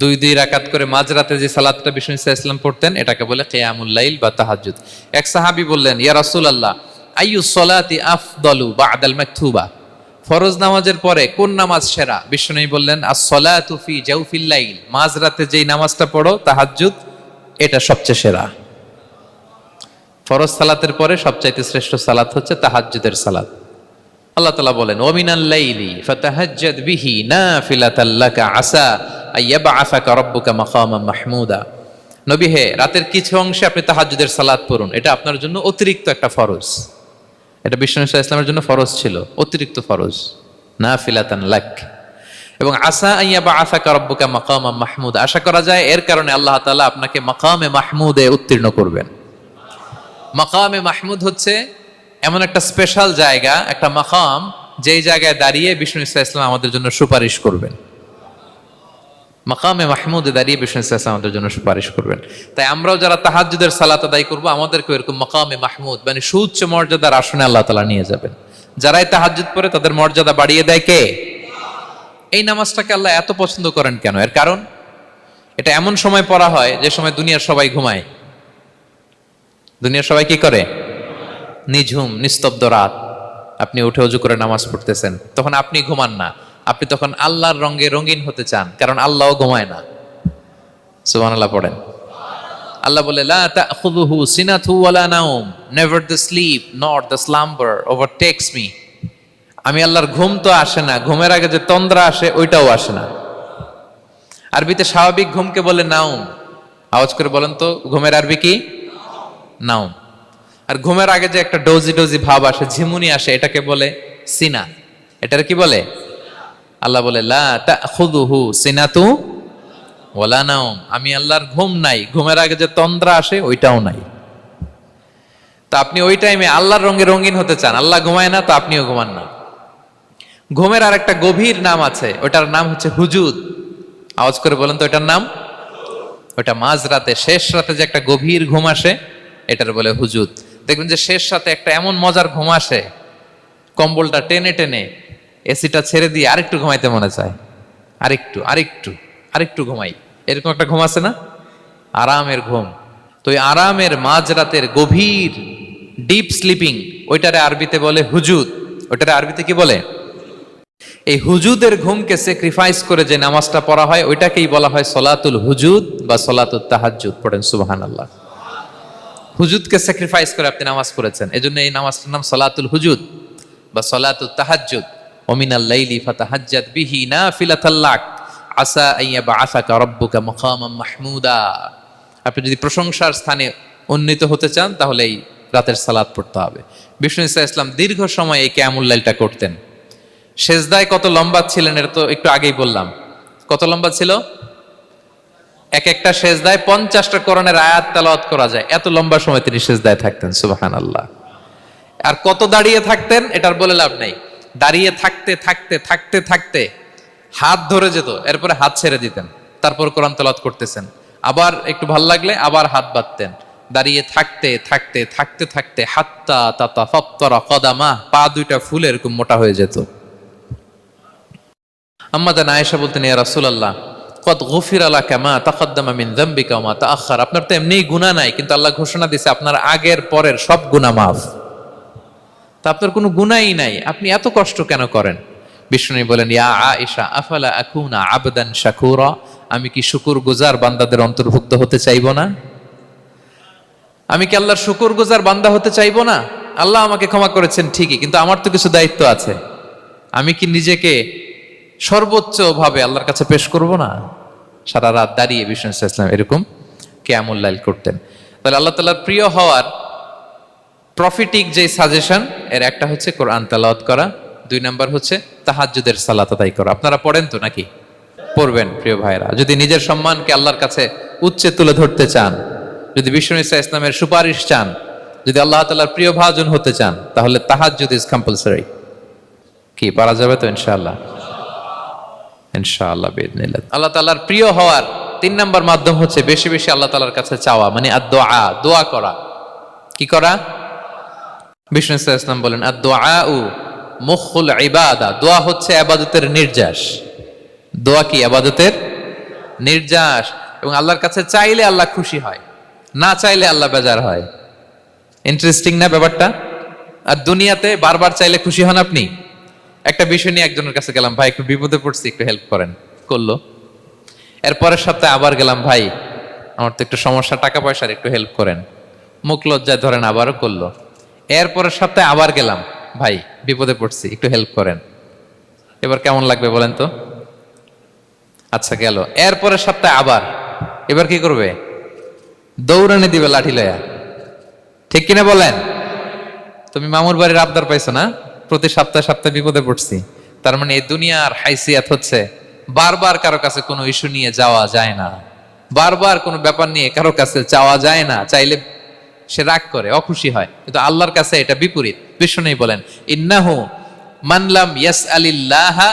2 রাকাত করে মাঝরাতে যে সালাতটা বিষ্ণু ইসলাম পড়তেন এটাকে বলে কিয়ামুল লাইল বা তাহাজ্জুদ। এক সাহাবী বললেন, ইয়া রাসূলুল্লাহ, আইয়ুস সালাতি আফদালু বা'দাল মাকতুবা, ফরজ নামাজের পরে কোন নামাজ সেরা? বিষ্ণু বললেন, আস-সালাতু ফি জাওফিল লাইল, মাঝরাতে যেই নামাজটা পড়ো তাহাজ্জুদ, এটা সবচেয়ে সেরা। ফরজ সালাতের পরে সবচাইতে শ্রেষ্ঠ সালাত হচ্ছে তাহাজ্জুদের সালাত। আল্লাহ তাআলা বলেন, ওয়া মিনাল লাইলি ফাতাহাজ্জাদ বিহি নাফিলাতাল লাকা আসা আইয়াবআসাকা রাব্বুকা মাকামান মাহমুদা। নবী হে, রাতের কিছু অংশে আপনি তাহাজ্জুদের সালাত পড়ুন, এটা আপনার জন্য অতিরিক্ত একটা ফরজ। এটা বিষ্ণু ইসলামের জন্য ফরজ ছিল, অতিরিক্ত ফরজ, নাফিলাতান লাক। এবং আসা আইয়াবআসাকা রাব্বুকা মাকামান মাহমুদা, আশা করা যায় এর কারণে আল্লাহ তাআলা আপনাকে মাকামে মাহমুদে উত্তীর্ণ করবেন। মাকামে মাহমুদ হচ্ছে এমন একটা স্পেশাল জায়গা, একটা মাকাম, যেই জায়গায় দাঁড়িয়ে বিষ্ণু ইসলাম আমাদের জন্য সুপারিশ করবেন। মাকামে মাহমুদে দাঁড়িয়ে বিষ্ণু ইসলাম আমাদের জন্য সুপারিশ করবেন। তাই আমরাও যারা তাহাজ্জুদের সালাত আদায় করবো, আমাদেরকে এরকম মাকামে মাহমুদ মানে সুউচ্চ মর্যাদার আসনে আল্লাহ তাআলা নিয়ে যাবেন। যারাই তাহাজ্জুদ পড়ে তাদের মর্যাদা বাড়িয়ে দেয় কে? এই নামাজটাকে আল্লাহ এত পছন্দ করেন কেন? এর কারণ, এটা এমন সময় পড়া হয় যে সময় দুনিয়ার সবাই ঘুমায়। দুনিয়ার সবাই কি করে? নিঝুম নিস্তব্ধ রাত, আপনি উঠে ওযু করে নামাজ পড়তেছেন, তখন আপনি ঘুমান না, আপনি তখন আল্লাহর রঙে রঙিন হতে চান, কারণ আল্লাহও ঘুমায় না। সুবহানাল্লাহ পড়েন। আল্লাহ বলে, লা তাখুযুহু সিনাতু ওয়ালা নাওম, never the sleep nor the slumber overtakes me. আমি আল্লাহর ঘুম তো আসে না, ঘুমের আগে যে তন্দ্রা আসে ওইটাও আসে না। আরবিতে স্বাভাবিক ঘুমকে বলে নাউম। আওয়াজ করে বলেন তো ঘুমের আরবি কি? নাউম। আর ঘুমের আগে যে একটা ডোজি ডোজি ভাব আসে, ঝিমুনি আসে, এটাকে বলে সিনা। এটার কি বলে? আল্লাহ বলে লা তাখুযুহু সিনাতু ওয়ালা নাউম, আমি আল্লাহর ঘুম নাই, ঘুমের আগে যে তন্দ্রা আসে ওইটাও নাই। তো আপনি ওই টাইমে আল্লাহর রঙে রঙিন হতে চান, আল্লাহ ঘুমায় না তো আপনিও ঘুমান না। ঘুমের আর একটা গভীর নাম আছে, ওটার নাম হচ্ছে হুজুদ। আওয়াজ করে বলেন তো ওটার নাম? ওটা মাঝরাতে, শেষ রাতে যে একটা গভীর ঘুম আসে এটার বলে হুজুদ। দেখবেন যে শেষ রাতে একটা এমন মজার ঘুম আসে, কম্বলটা টেনে টেনে এসিটা ছেড়ে দিয়ে আরেকটু ঘুমাইতে মনে চায়, আরেকটু আরেকটু আরেকটু ঘুমাই, এরকম একটা ঘুম আছে না? আরামের ঘুম। তো এই আরামের মাঝরাতের গভীর ডিপ স্লিপিং, ওইটারে আরবিতে বলে হুজুদ। ওইটারে আরবিতে কি বলে? এই হুজুদের ঘুমকে স্যাক্রিফাইস করে যে নামাজটা পড়া হয় ওইটাকেই বলা হয় সলাতুল হুজুদ বা সলাতুল তাহাজ্জুদ। পড়েন সুবহানাল্লাহ। হুজুদকে স্যাক্রিফাইস করে আপনি নামাজ পড়েছেন, এজন্য এই নামাজটার নাম সলাতুল হুজুদ বা সলাতুত তাহাজ্জুদ। ওমিনাল লাইলি ফাতাহাজ্জাদ বিহি নাফিলাতাল লাক আসা আইয়াবআসাকা রাব্বুকা মাকামাম মাহমুদা। আপনি যদি প্রশংসার স্থানে উন্নীত হতে চান তাহলে এই রাতের সালাত পড়তে হবে। বিষ্ণু ইসা ইসলাম দীর্ঘ সময় এই কিয়ামুল লাইলটা করতেন। সেজদায় কত লম্বা ছিলেন এটা তো একটু আগেই বললাম। কত লম্বা ছিল? এক একটা সেজদায় 50টা কোরআনের আয়াত তেলাওয়াত করা যায়, এত লম্বা সময় তিনি সেজদায় থাকতেন। সুবহানাল্লাহ। আর কত দাঁড়িয়ে থাকতেন এটার বলে লাভ নাই। দাঁড়িয়ে থাকতে থাকতে থাকতে থাকতে হাত ধরে যেত, এরপরে হাত ছেড়ে দিতেন, তারপর কোরআন তেলাওয়াত করতেছেন। আবার একটু ভাল লাগলে আবার হাত বাঁধতেন। দাঁড়িয়ে থাকতে থাকতে থাকতে থাকতে হাত্তা তাতাফাত্তারা কদামা, পা দুইটা ফুলে এরকম মোটা হয়ে যেত। আম্মাদান আয়েশা বলতেন, ইয়া রাসূলুল্লাহ কদ গুফিরা লাকা মা তাকদ্দামা মিন যামবিকা ওয়া মা তাআখার। আপনার তো এমনিই গুনাহ নাই, কিন্তু আল্লাহ ঘোষণা দিয়েছে আপনার আগের পরের সব গুনাহ মাফ। তা আপনার কোনো গুনাহই নাই, আপনি এত কষ্ট কেন করেন? বিষ্ণু বলেন, ইয়া আয়েশা আফালা আকুনা আবদান শাকুরা, আমি কি শুকরগুজার বান্দাদের অন্তর্ভুক্ত হতে চাইবো না? আমি কি আল্লাহর শুকরগুজার বান্দা হতে চাইবো না? আল্লাহ আমাকে ক্ষমা করেছেন ঠিকই, কিন্তু আমার তো কিছু দায়িত্ব আছে। আমি কি নিজেকে সর্বোচ্চ ভাবে আল্লাহর কাছে পেশ করব না? সারা রাত দাঁড়িয়ে বিষ্ণু ইসলাম এরকম কিয়ামুল লাইল করতেন। তাহলে আল্লাহ তাআলার প্রিয় হওয়ার প্রফিটিক যে সাজেশন, এর একটা হচ্ছে কোরআন তেলাওয়াত করা, 2 নাম্বার হচ্ছে তাহাজ্জুদের সালাত আদায় করা। আপনারা পড়েন তো নাকি? পড়বেন প্রিয় ভাইরা। যদি নিজের সম্মানকে আল্লাহর কাছে উচ্চে তুলে ধরতে চান, যদি বিষ্ণু ইসলামের সুপারিশ চান, যদি আল্লাহ তাআলার প্রিয় ভাজন হতে চান, তাহলে তাহাজ্জুদ ইজ কম্পালসরি। কি পারা যাবে তো? ইনশাআল্লাহ, ইনশাআল্লাহ বিইذنিল্লাহ। আল্লাহ তাআলার প্রিয় হওয়ার 3 নাম্বার মাধ্যম হচ্ছে বেশি বেশি আল্লাহ তাআলার কাছে চাওয়া, মানে আদ-দুআ, দোয়া করা। কি করা? বিষ্ণু ইসলাম বলেন, আদ-দুআউ মুখুল ইবাদা, দোয়া হচ্ছে ইবাদতের নির্যাস। দোয়া কি? ইবাদতের নির্যাস। এবং আল্লাহর কাছে চাইলে আল্লাহ খুশি হয়, না চাইলে আল্লাহ বেজার হয়। ইন্টারেস্টিং না ব্যাপারটা? আর দুনিয়াতে বারবার চাইলে খুশি হন আপনি? একটা বিষয় নিয়ে একজনের কাছে গেলাম, ভাই একটু বিপদে পড়ছি, একটু হেল্প করেন, করলো। এরপরের সপ্তাহে আবার গেলাম, ভাই আমার তো একটু সমস্যা, টাকা পয়সার, একটু হেল্প করেন। মুখ লজ্জায় ধরেন, আবারও করলো। এরপরের সপ্তাহে আবার গেলাম, ভাই বিপদে পড়ছি, একটু হেল্প করেন। এবার কেমন লাগবে বলেন তো? আচ্ছা গেল। এরপরের সপ্তাহে আবার, এবার কি করবে? দৌড়ানি দিবে লাঠি লয়া। ঠিক কিনা বলেন? তুমি মামুর বাড়ির আবদার পাইছো না, প্রতি সপ্তাহে সপ্তাহে বিপদে পড়ছি। তার মানে এই দুনিয়ার হাইসিয়াত হচ্ছে বারবার কারো কাছে কোনো ইস্যু নিয়ে যাওয়া যায় না, বারবার কোনো ব্যাপার নিয়ে কারো কাছে চাওয়া যায় না। চাইলে সে রাগ করে, অখুশি হয়, কিন্তু আল্লাহর কাছে এটা বিপরীত। বিষ্ণু বলেন, ইন্নাহু মান লাম ইয়াসআলিল্লাহা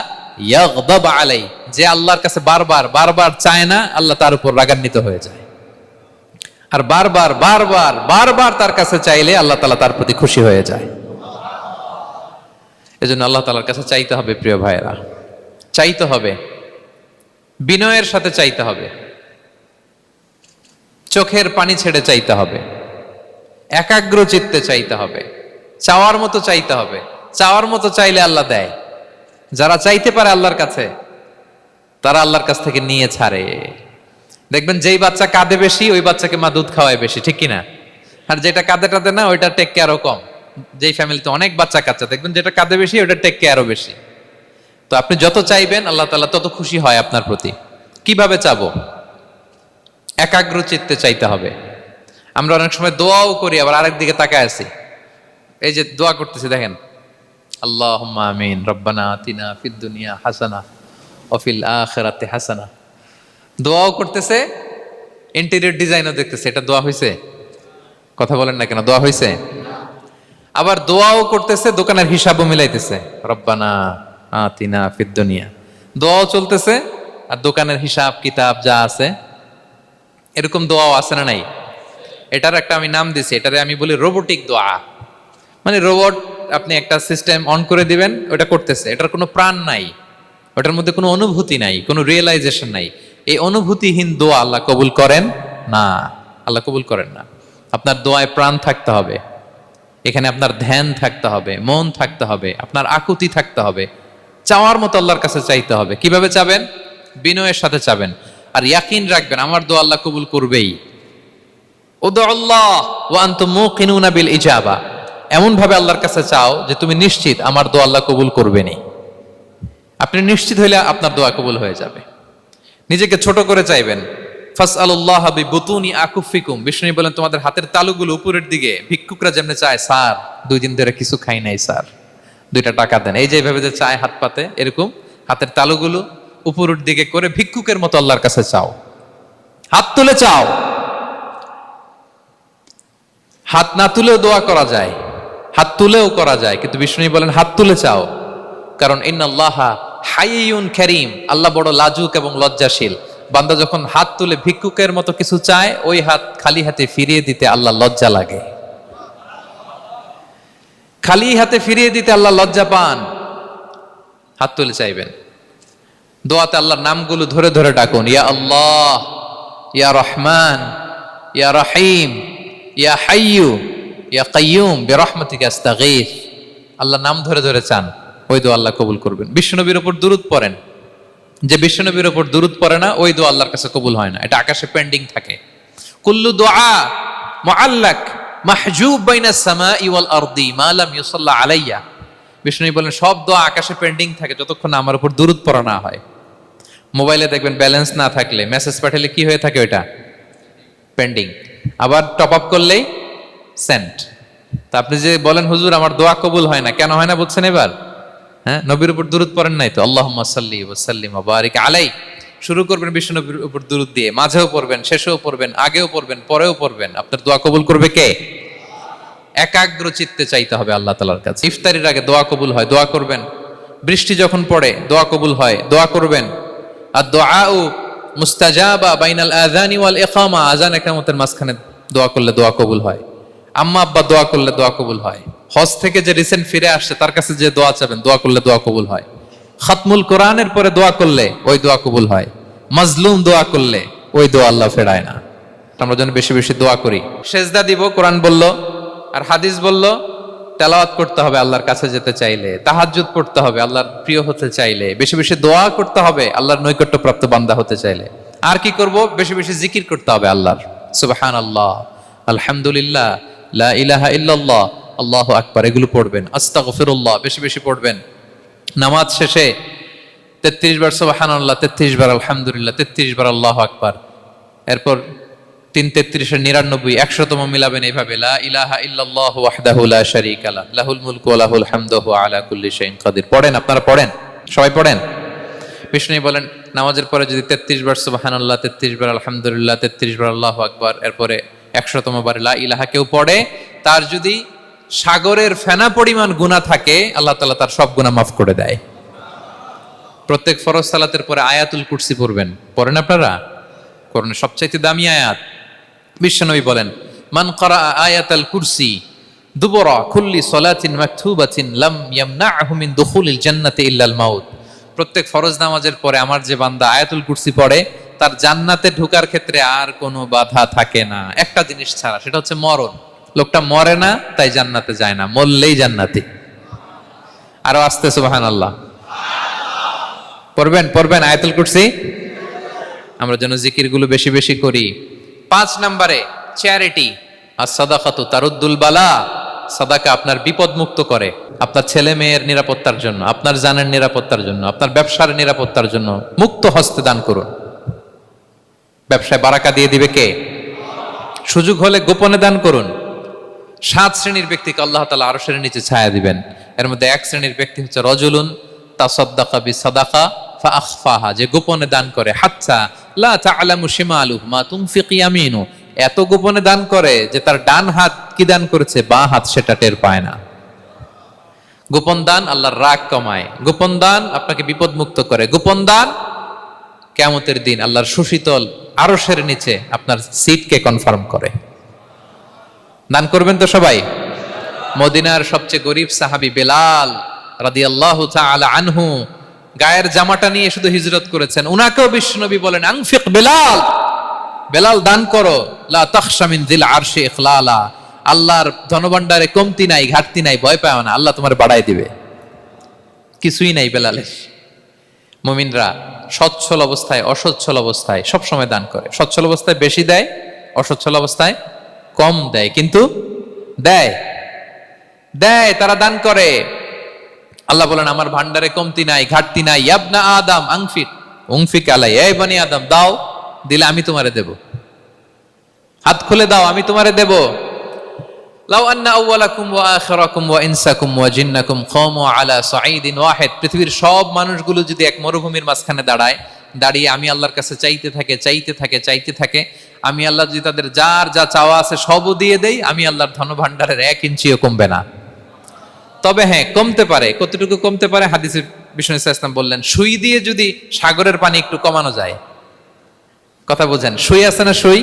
ইয়াগদাব আলাই, যে আল্লাহর কাছে বারবার বারবার চায় না, আল্লাহ তার উপর রাগান্বিত হয়ে যায়। আর বারবার বারবার বারবার তার কাছে চাইলে আল্লাহ তাআলা তার প্রতি খুশি হয়ে যায়। এজন্য আল্লাহ তাআলার কাছে চাইতে হবে প্রিয় ভাইয়েরা, চাইতে হবে, বিনয়ের সাথে চাইতে হবে, চোখের পানি ছেড়ে চাইতে হবে, একাগ্র চিত্তে চাইতে হবে, চাওয়ার মতো চাইতে হবে। চাওয়ার মতো চাইলে আল্লাহ দেয়। যারা চাইতে পারে আল্লাহর কাছে, তারা আল্লাহর কাছ থেকে নিয়ে ছাড়ে। দেখবেন যেই বাচ্চা কাঁদে বেশি, ওই বাচ্চাকে মা দুধ খাওয়ায় বেশি, ঠিক কিনা? আর যেটা কাঁদে টাদে না, ওইটা টেক কেয়ারও কম। যেই ফ্যামিলিতে অনেক বাচ্চা কাচ্চা দেখবেন যেটা কাঁদে বেশি ওটা টেক কেয়ারও বেশি। তো আপনি যত চাইবেন আল্লাহ তাআলা তত খুশি হয় আপনার প্রতি। কিভাবে চাবো? একাগ্র চিত্তে চাইতে হবে। আমরা অনেক সময় দোয়াও করি আবার আরেক দিকে তাকায় আছি। এই যে দোয়া করতেছি দেখেন, আল্লাহুম্মা আমিন, রব্বানা আতিনা ফিদ দুনিয়া হাসানা ওয়া ফিল আখিরাতি হাসানা। দোয়াও করতেছে, ইন্টেরিয়র ডিজাইনও দেখতেছে। এটা দোয়া হইছে? কথা বলেন না কেন, দোয়া হইছে? আবার দোয়াও করতেছে, দোকানের হিসাবও মিলাইতেছে, রব্বানা আতিনা ফিদ দুনিয়া। দোয়াও চলতেছে আর দোকানের হিসাব কিতাব যা আছে, এরকম দোয়াও আছে না নাই? এটার একটা আমি নাম দিছি, এটারে আমি বলি রোবোটিক দোয়া। মানে রোবট, আপনি একটা সিস্টেম অন করে দিবেন, ওটা করতেছে, এটার কোনো প্রাণ নাই, ওটার মধ্যে কোনো অনুভূতি নাই, কোনো রিয়েলাইজেশন নাই। এই অনুভূতিহীন দোয়া আল্লাহ কবুল করেন না, আল্লাহ কবুল করেন না। আপনার দোয়ায় প্রাণ থাকতে হবে, এখানে আপনার ধ্যান থাকতে হবে, মন থাকতে হবে, আপনার আকুতি থাকতে হবে, চাওয়ার মতো আল্লাহর কাছে চাইতে হবে। কিভাবে চাবেন? বিনয়ের সাথে চাবেন, আর ইয়াকিন রাখবেন আমার দোয়া আল্লাহ কবুল করবেই। উদুল্লাহ ওয়া আনতুম মুকিনুনা বিল ইজাবা, এমন ভাবে আল্লাহর কাছে চাও যে তুমি নিশ্চিত আমার দোয়া আল্লাহ কবুল করবেনই। আপনি নিশ্চিত হইলে আপনার দোয়া কবুল হয়ে যাবে। নিজেকে ছোট করে চাইবেন। ফাসআলুল্লাহ বিবুতুনি আকুফিকুম, বিষ্ণু বলেন তোমাদের হাতের তালুগুলো উপরের দিকে। ভিক্ষুকরা যেমনে চায়, স্যার 2 দিন ধরে কিছু খাই নাই স্যার, 2টা টাকা দেন, এই যে এইভাবে যে চায় হাত পাতে, এরকম হাতের তালুগুলো উপরের দিকে করে ভিক্ষুকের মতো আল্লাহর কাছে চাও। হাত তুলে চাও, হাত না তুলেও দোয়া করা যায়, হাত তুলেও করা যায়, কিন্তু বিষ্ণু বলেন হাত তুলে চাও। কারণ ইন্নাল্লাহা হাইয়ুন কারীম, আল্লাহ বড় লাজুক এবং লজ্জাশীল। বান্দা যখন হাত তুলে ভিক্ষুকের মতো কিছু চায়, ওই হাত খালি হাতে ফিরিয়ে দিতে আল্লাহ লজ্জা লাগে, খালি হাতে ফিরিয়ে দিতে আল্লাহ লজ্জা পান। হাত তুলে চাইবেন। দোয়াতে আল্লাহর নামগুলো ধরে ধরে ডাকুন, ইয়া আল্লাহ, ইয়া রহমান, ইয়া রহিম, ইয়া হাইয়ু, ইয়া কাইয়ুম বিরহমাতিকা আস্তাগীথ। আল্লাহর নাম ধরে ধরে চান, ওই দোয়া আল্লাহ কবুল করবেন। বিশ্বনবীর উপর দুরূদ পড়েন, যে বিশ্বনবীর উপর দুরূদ পড়ে না ওই দোয়া আল্লাহর কাছে কবুল হয় না, এটা আকাশে পেন্ডিং থাকে। কুল্লু দুআ মুআল্লাক মাহজুব বাইনাস সামাই ওয়াল আরদি মা লাম ইউসাল্লা আলাইয়া। বিষ্ণু বলেন সব দোয়া আকাশে পেন্ডিং থাকে যতক্ষণ না আমার উপর দুরূদ পড়া না হয়। মোবাইলে দেখবেন ব্যালেন্স না থাকলে মেসেজ পাঠালে কি হয়ে থাকে, ওইটা পেন্ডিং, আবার টপ আপ করলেই সেন্ট। তা আপনি যে বলেন হুজুর আমার দোয়া কবুল হয় না, কেন হয় না বুঝছেন এবার? হ্যাঁ, নবীর উপর দুরূদ পড়েন নাই তো। আল্লাহুম্মা সাল্লি ওয়া সাল্লিম ওয়া বারিক আলাই। শুরু করবেন বিশ্ব নবীর উপর দুরূদ দিয়ে, মাঝেও পড়বেন, শেষেও পড়বেন, আগেও পড়বেন, পরেও পড়বেন। আপনার দোয়া কবুল করবে কে? একাগ্র চিত্তে চাইতে হবে আল্লাহ তাআলার কাছে। ইফতারির আগে দোয়া কবুল হয়, দোয়া করবেন। বৃষ্টি যখন পড়ে দোয়া কবুল হয়, দোয়া করবেন। আর দুআউ মুস্তাজাবা বাইনাল আযানি ওয়াল ইকামা, আযান ইকামতের মাঝখানে দোয়া করলে দোয়া কবুল হয়। আম্মা আব্বা দোয়া করলে দোয়া কবুল হয়। হজ থেকে যে রিসেন্ট ফিরে আসছে তার কাছে যে দোয়া চাবেন, দোয়া করলে দোয়া কবুল হয়। খাতমুল কোরআনের পরে দোয়া করলে ওই দোয়া কবুল হয়। মাজলুম দোয়া করলে ওই দোয়া আল্লাহ ফেরায় না। আমরা যেন বেশি বেশি দোয়া করি। সেজদা দিব, কোরআন বলল আর হাদিস বলল তেলাওয়াত করতে হবে আল্লাহর কাছে যেতে চাইলে, তাহাজ্জুদ পড়তে হবে আল্লাহর প্রিয় হতে চাইলে, বেশি বেশি দোয়া করতে হবে আল্লাহর নৈকট্যপ্রাপ্ত বান্দা হতে চাইলে। আর কি করব? বেশি বেশি জিকির করতে হবে আল্লাহর। সুবহানাল্লাহ, আলহামদুলিল্লাহ, লা ইলাহা ইল্লাল্লাহ, আল্লাহু আকবার, এগুলো পড়বেন। আস্তাগফিরুল্লাহ বেশি বেশি পড়বেন। নামাজ শেষে 33 বার সুবহানাল্লাহ, 33 বার আলহামদুলিল্লাহ, 33 বার আল্লাহু আকবার। এরপর 3 33 99 100তম মিলাবেন এইভাবে, লা ইলাহা ইল্লাল্লাহু ওয়াহদাহু লা শারীকা লাহু লাহুল মুলকু ওয়া লাহুল হামদু ওয়া আলা কুল্লি শাইইন কাদির। পড়েন, আপনারা পড়েন, সবাই পড়েন। বিষ্ণু বলেন নামাজের পরে যদি 33 বার সুবহানাল্লাহ, 33 বার আলহামদুলিল্লাহ, 33 বার আল্লাহু আকবার, এরপরে 100তম বার লা ইলাহা কেউ পড়ে, তার যদি সাগরের ফেনা পরিমাণ গুনাহ থাকে আল্লাহ তাআলা তার সব গুনাহ মাফ করে দেয়। প্রত্যেক ফরজ সালাতের পরে আয়াতুল কুরসি পড়বেন। পড়েন আপনারা? কোরআনের সবচাইতে দামি আয়াত। বিশ্বনবী বলেন মান ক্বারা আয়াতাল কুরসি দুবরা কুল্লি সালাতিন মাকতুবাতিন লাম ইয়ামনাহু মিন দুখুলিল জান্নাতি ইল্লাল মাউত। প্রত্যেক ফরজ নামাজের পরে আমার যে বান্দা আয়াতুল কুরসি পড়ে তার জান্নাতে ঢোকার ক্ষেত্রে আর কোনো বাধা থাকে না, একটা জিনিস ছাড়া, সেটা হচ্ছে মরণ। লোকটা মরে না তাই জান্নাতে যায় না, মরলেই জান্নাতি। আরো আস্তে সুবহানাল্লাহ পড়বেন, পড়বেন আয়াতুল কুরসি। আমরা যেন জিকির গুলো বেশি বেশি করি। 5 নম্বরে চ্যারিটি, আর সাদাকাতু তারুদ্দুল বালা সাদাকা আপনার বিপদ মুক্ত করে, আপনার ছেলে মেয়ের নিরাপত্তার জন্য, আপনার জানের নিরাপত্তার জন্য, আপনার ব্যবসার নিরাপত্তার জন্য মুক্ত হস্তে দান করুন। ব্যবসায় বারাকা দিয়ে দিবে কে? সুযোগ হলে গোপনে দান করুন। 7 শ্রেণীর ব্যক্তিকে আল্লাহ তাআলা আরশের নিচে ছায়া দিবেন। এর মধ্যে 1 শ্রেণীর ব্যক্তি হচ্ছে রজুলুন তাসাদ্দাকা বিসাদাকা ফাআখফাহা, যে গোপনে দান করে, হাত্তা লা তা'লামু শিমালুহু মা তুনফিকু ইয়ামিনু, এত গোপনে দান করে যে তার ডান হাত কি দান করেছে বাঁ হাত সেটা টের পায় না। গোপন দান আল্লাহর রাগ কমায়, গোপন দান আপনাকে বিপদ মুক্ত করে, গোপন দান কিয়ামতের দিন আল্লাহর সুশীতল আরশের নিচে আপনার সিটকে কনফার্ম করে। দান করবেন তো সবাই? মদিনার সবচেয়ে গরিব সাহাবী বেলাল রাদিয়াল্লাহু তাআলা আনহু গায়ের জামাটা নিয়ে শুধু হিজরত করেছেন, উনাকেও বিশ্বনবী বলেন আনফিক বেলাল, বেলাল দান করো, লা তাখশা মিন যিল আরশি ইখলালা, আল্লাহর ধনভাণ্ডারে কমতি নাই, ঘাটতি নাই, ভয় পাও না, আল্লাহ তোমার বাড়াই দিবে। কিছুই নাই বেলালের। মুমিনরা সচ্ছল অবস্থায় অসচ্ছল অবস্থায় সব সময় দান করে। সচ্ছল অবস্থায় বেশি দেয়, অসচ্ছল অবস্থায় কম দেয়, কিন্তু দেয় দেয় তারা দান করে। আল্লাহ বলেন আমার ভান্ডারে কমতি নাই, ঘাটতি নাই। ইয়াবনা আদম আনফিক উনফিক আলাই, এই বনি আদম দাও, দিলে আমি তোমারে দেব। হাত খুলে দাও, আমি তোমারে দেব। লাউ আন্না আউওয়ালাকুম ওয়া আখিরাকুম ওয়া ইনসাকুম ওয়া জিন্নাকুম কামু আলা সাঈদিন ওয়াহিদ, পৃথিবীর সব মানুষগুলো যদি এক মরুভূমির মাঝখানে দাঁড়িয়ে আমি আল্লাহর কাছে চাইতে থাকে, আমি আল্লাহ যদি তাদের যার যা চাওয়া আছে সবও দিয়ে দেই, আমি আল্লাহর ধনভাণ্ডারের 1 ইঞ্চিও কমবে না। তবে হ্যাঁ, কমতে পারে। কতটুকু কমতে পারে? হাদিসে বিষ্ণু ইসলাম বললেন, সুই দিয়ে যদি সাগরের পানি একটু কমানো যায়। কথা বুঝেন? সুই আছে না, সুই,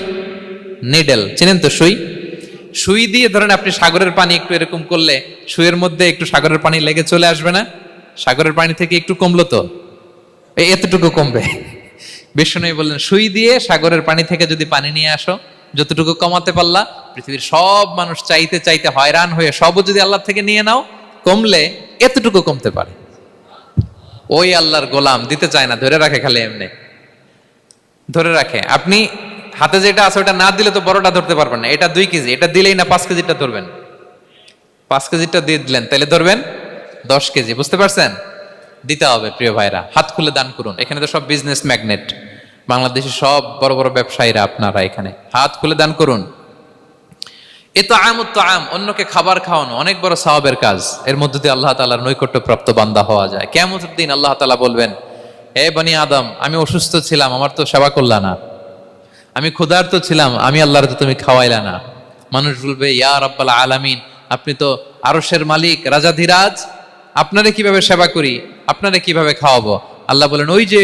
নিডেল, চিনেন তো সুই? সুই দিয়ে ধরেন আপনি সাগরের পানি একটু এরকম করলে সুইয়ের মধ্যে একটু সাগরের পানি লেগে চলে আসবে না? সাগরের পানি থেকে একটু কমলো তো, এতটুকু কমবে। বিষ্ণু বললেন সুই দিয়ে সাগরের পানি থেকে যদি পানি নিয়ে আসো, যতটুকু কমাতে পারলা, পৃথিবীর সব মানুষ চাইতে হয়রান হয়ে সবও যদি আল্লাহ থেকে নিয়ে নাও, কমলে এতটুকু কমতে পারে। ওই আল্লাহর গোলাম দিতে চায় না, ধরে রাখে, খালি এমনি ধরে রাখে। আপনি হাতে যেটা আছে ওটা না দিলে তো বড়টা ধরতে পারবেন না। এটা 2 কেজি, এটা দিলেই না 5 কেজিটা ধরবেন। 5 কেজিটা দিয়ে দিলেন, তাহলে ধরবেন 10 কেজি। বুঝতে পারছেন? দিতে হবে প্রিয় ভাইরা, হাত খুলে দান করুন। এখানে তো সব বিজনেস ম্যাগনেট, বাংলাদেশের সব বড় বড় ব্যবসায়ীরা আপনারা এখানে, হাত খুলে দান করুন। এ তো আম, অন্যকে খাবার খাওয়ানো অনেক বড় সওয়াবের কাজ। এর মধ্যে দিয়ে আল্লাহ তাআলার নৈকট্যপ্রাপ্ত বান্দা হওয়া যায়। কিয়ামতের দিন আল্লাহ তাআলা বলবেন, হে বনি আদম, আমি অসুস্থ ছিলাম, আমার তো সেবা করলা না। আমি ক্ষুধার্ত ছিলাম, আমি আল্লাহর তো তুমি খাওয়াইলা না। মানুষ বলবে, ইয়া রাব্বাল আলামিন, আপনি তো আরশের মালিক, রাজাধিরাজ, আপনারে কিভাবে সেবা করি, আপনারে কিভাবে খাওয়াবো? আল্লাহ বলেন, ওই যে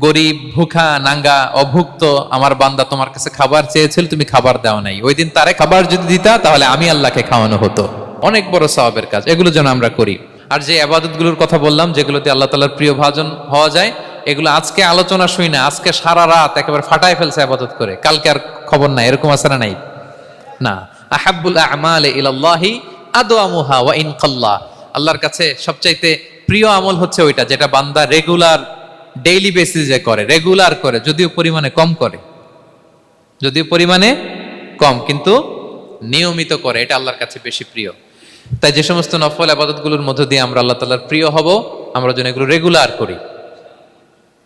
গরিব, ভুখা, নাঙ্গা, অভুক্ত আমার বান্দা তোমার কাছে খাবার চেয়েছিল, তুমি খাবার দাও নাই। ওই দিন তারে খাবার যদি দিতা, তাহলে আমি আল্লাহকে খাওয়ানো হতো। অনেক বড় সওয়াবের কাজ, এগুলো যেন আমরা করি। আর যে ইবাদতগুলোর কথা বললাম, যেগুলোতে আল্লাহ তাআলার প্রিয় ভাজন হওয়া যায়, এগুলো আজকে আলোচনা শুই না, আজকে সারা রাত একেবারে ফাটায় ফেলছে ইবাদত করে, কালকে আর খবর নাই, এরকম আছে না? নাই না। আহাব্বুল আ'মালি ইলাল্লাহি আদওয়ামুহা ওয়া ইন কাল্লা, আল্লাহর কাছে সবচাইতে প্রিয় আমল হচ্ছে ওইটা যেটা বান্দা রেগুলার, ডেইলি বেসিসে করে, রেগুলার করে, যদিও পরিমাণে কম, কিন্তু নিয়মিত করে, এটা আল্লাহর কাছে বেশি প্রিয়। তাই যে সমস্ত নফল ইবাদতগুলোর মধ্য দিয়ে আমরা আল্লাহ তাআলার প্রিয় হব, আমরা যেন এগুলো রেগুলার করি,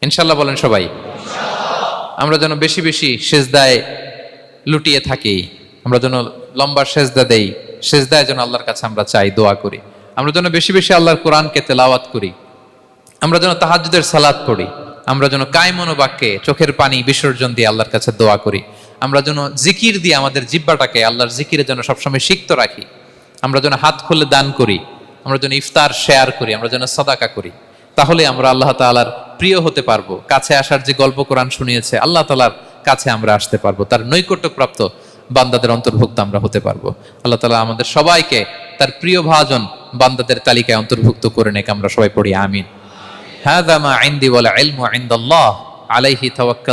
ইনশাআল্লাহ বলেন সবাই। আমরা যেন বেশি বেশি সেজদায় লুটিয়ে থাকি, আমরা যেন লম্বা সেজদা দেই, সেজদায় যেন আল্লাহর কাছে আমরা চাই, দোয়া করি। আমরা যেন বেশি বেশি আল্লাহর কোরআনকে তেলাওয়াত করি, আমরা যেন তাহাজ্জুদের সালাত পড়ি, আমরা যেন কায়মন বাক্যে চোখের পানি বিসর্জন দিয়ে আল্লাহর কাছে দোয়া করি, আমরা যেন জিকির দিয়ে আমাদের জিহ্বাটাকে আল্লাহর জিকিরে যেন সবসময় সিক্ত রাখি, আমরা যেন হাত খুলে দান করি, আমরা যেন ইফতার শেয়ার করি, আমরা যেন সাদাকা করি। তাহলে আমরা আল্লাহ তাআলার প্রিয় হতে পারবো। কাছে আসার যে গল্প কোরআন শুনিয়েছে, আল্লাহ তাআলার কাছে আমরা আসতে পারবো, তার নৈকট্যপ্রাপ্ত বান্দাদের অন্তর্ভুক্ত আমরা হতে পারবো। আল্লাহ তাআলা আমাদের সবাইকে তার প্রিয় ভাজন বান্দাদের তালিকায় অন্তর্ভুক্ত করে নেক। আমরা সবাই পড়ি আমিন। হাযা মা ইনদি ওয়াল ইলমু ইনদাল্লাহ আলাইহি তাওয়াক্কাল।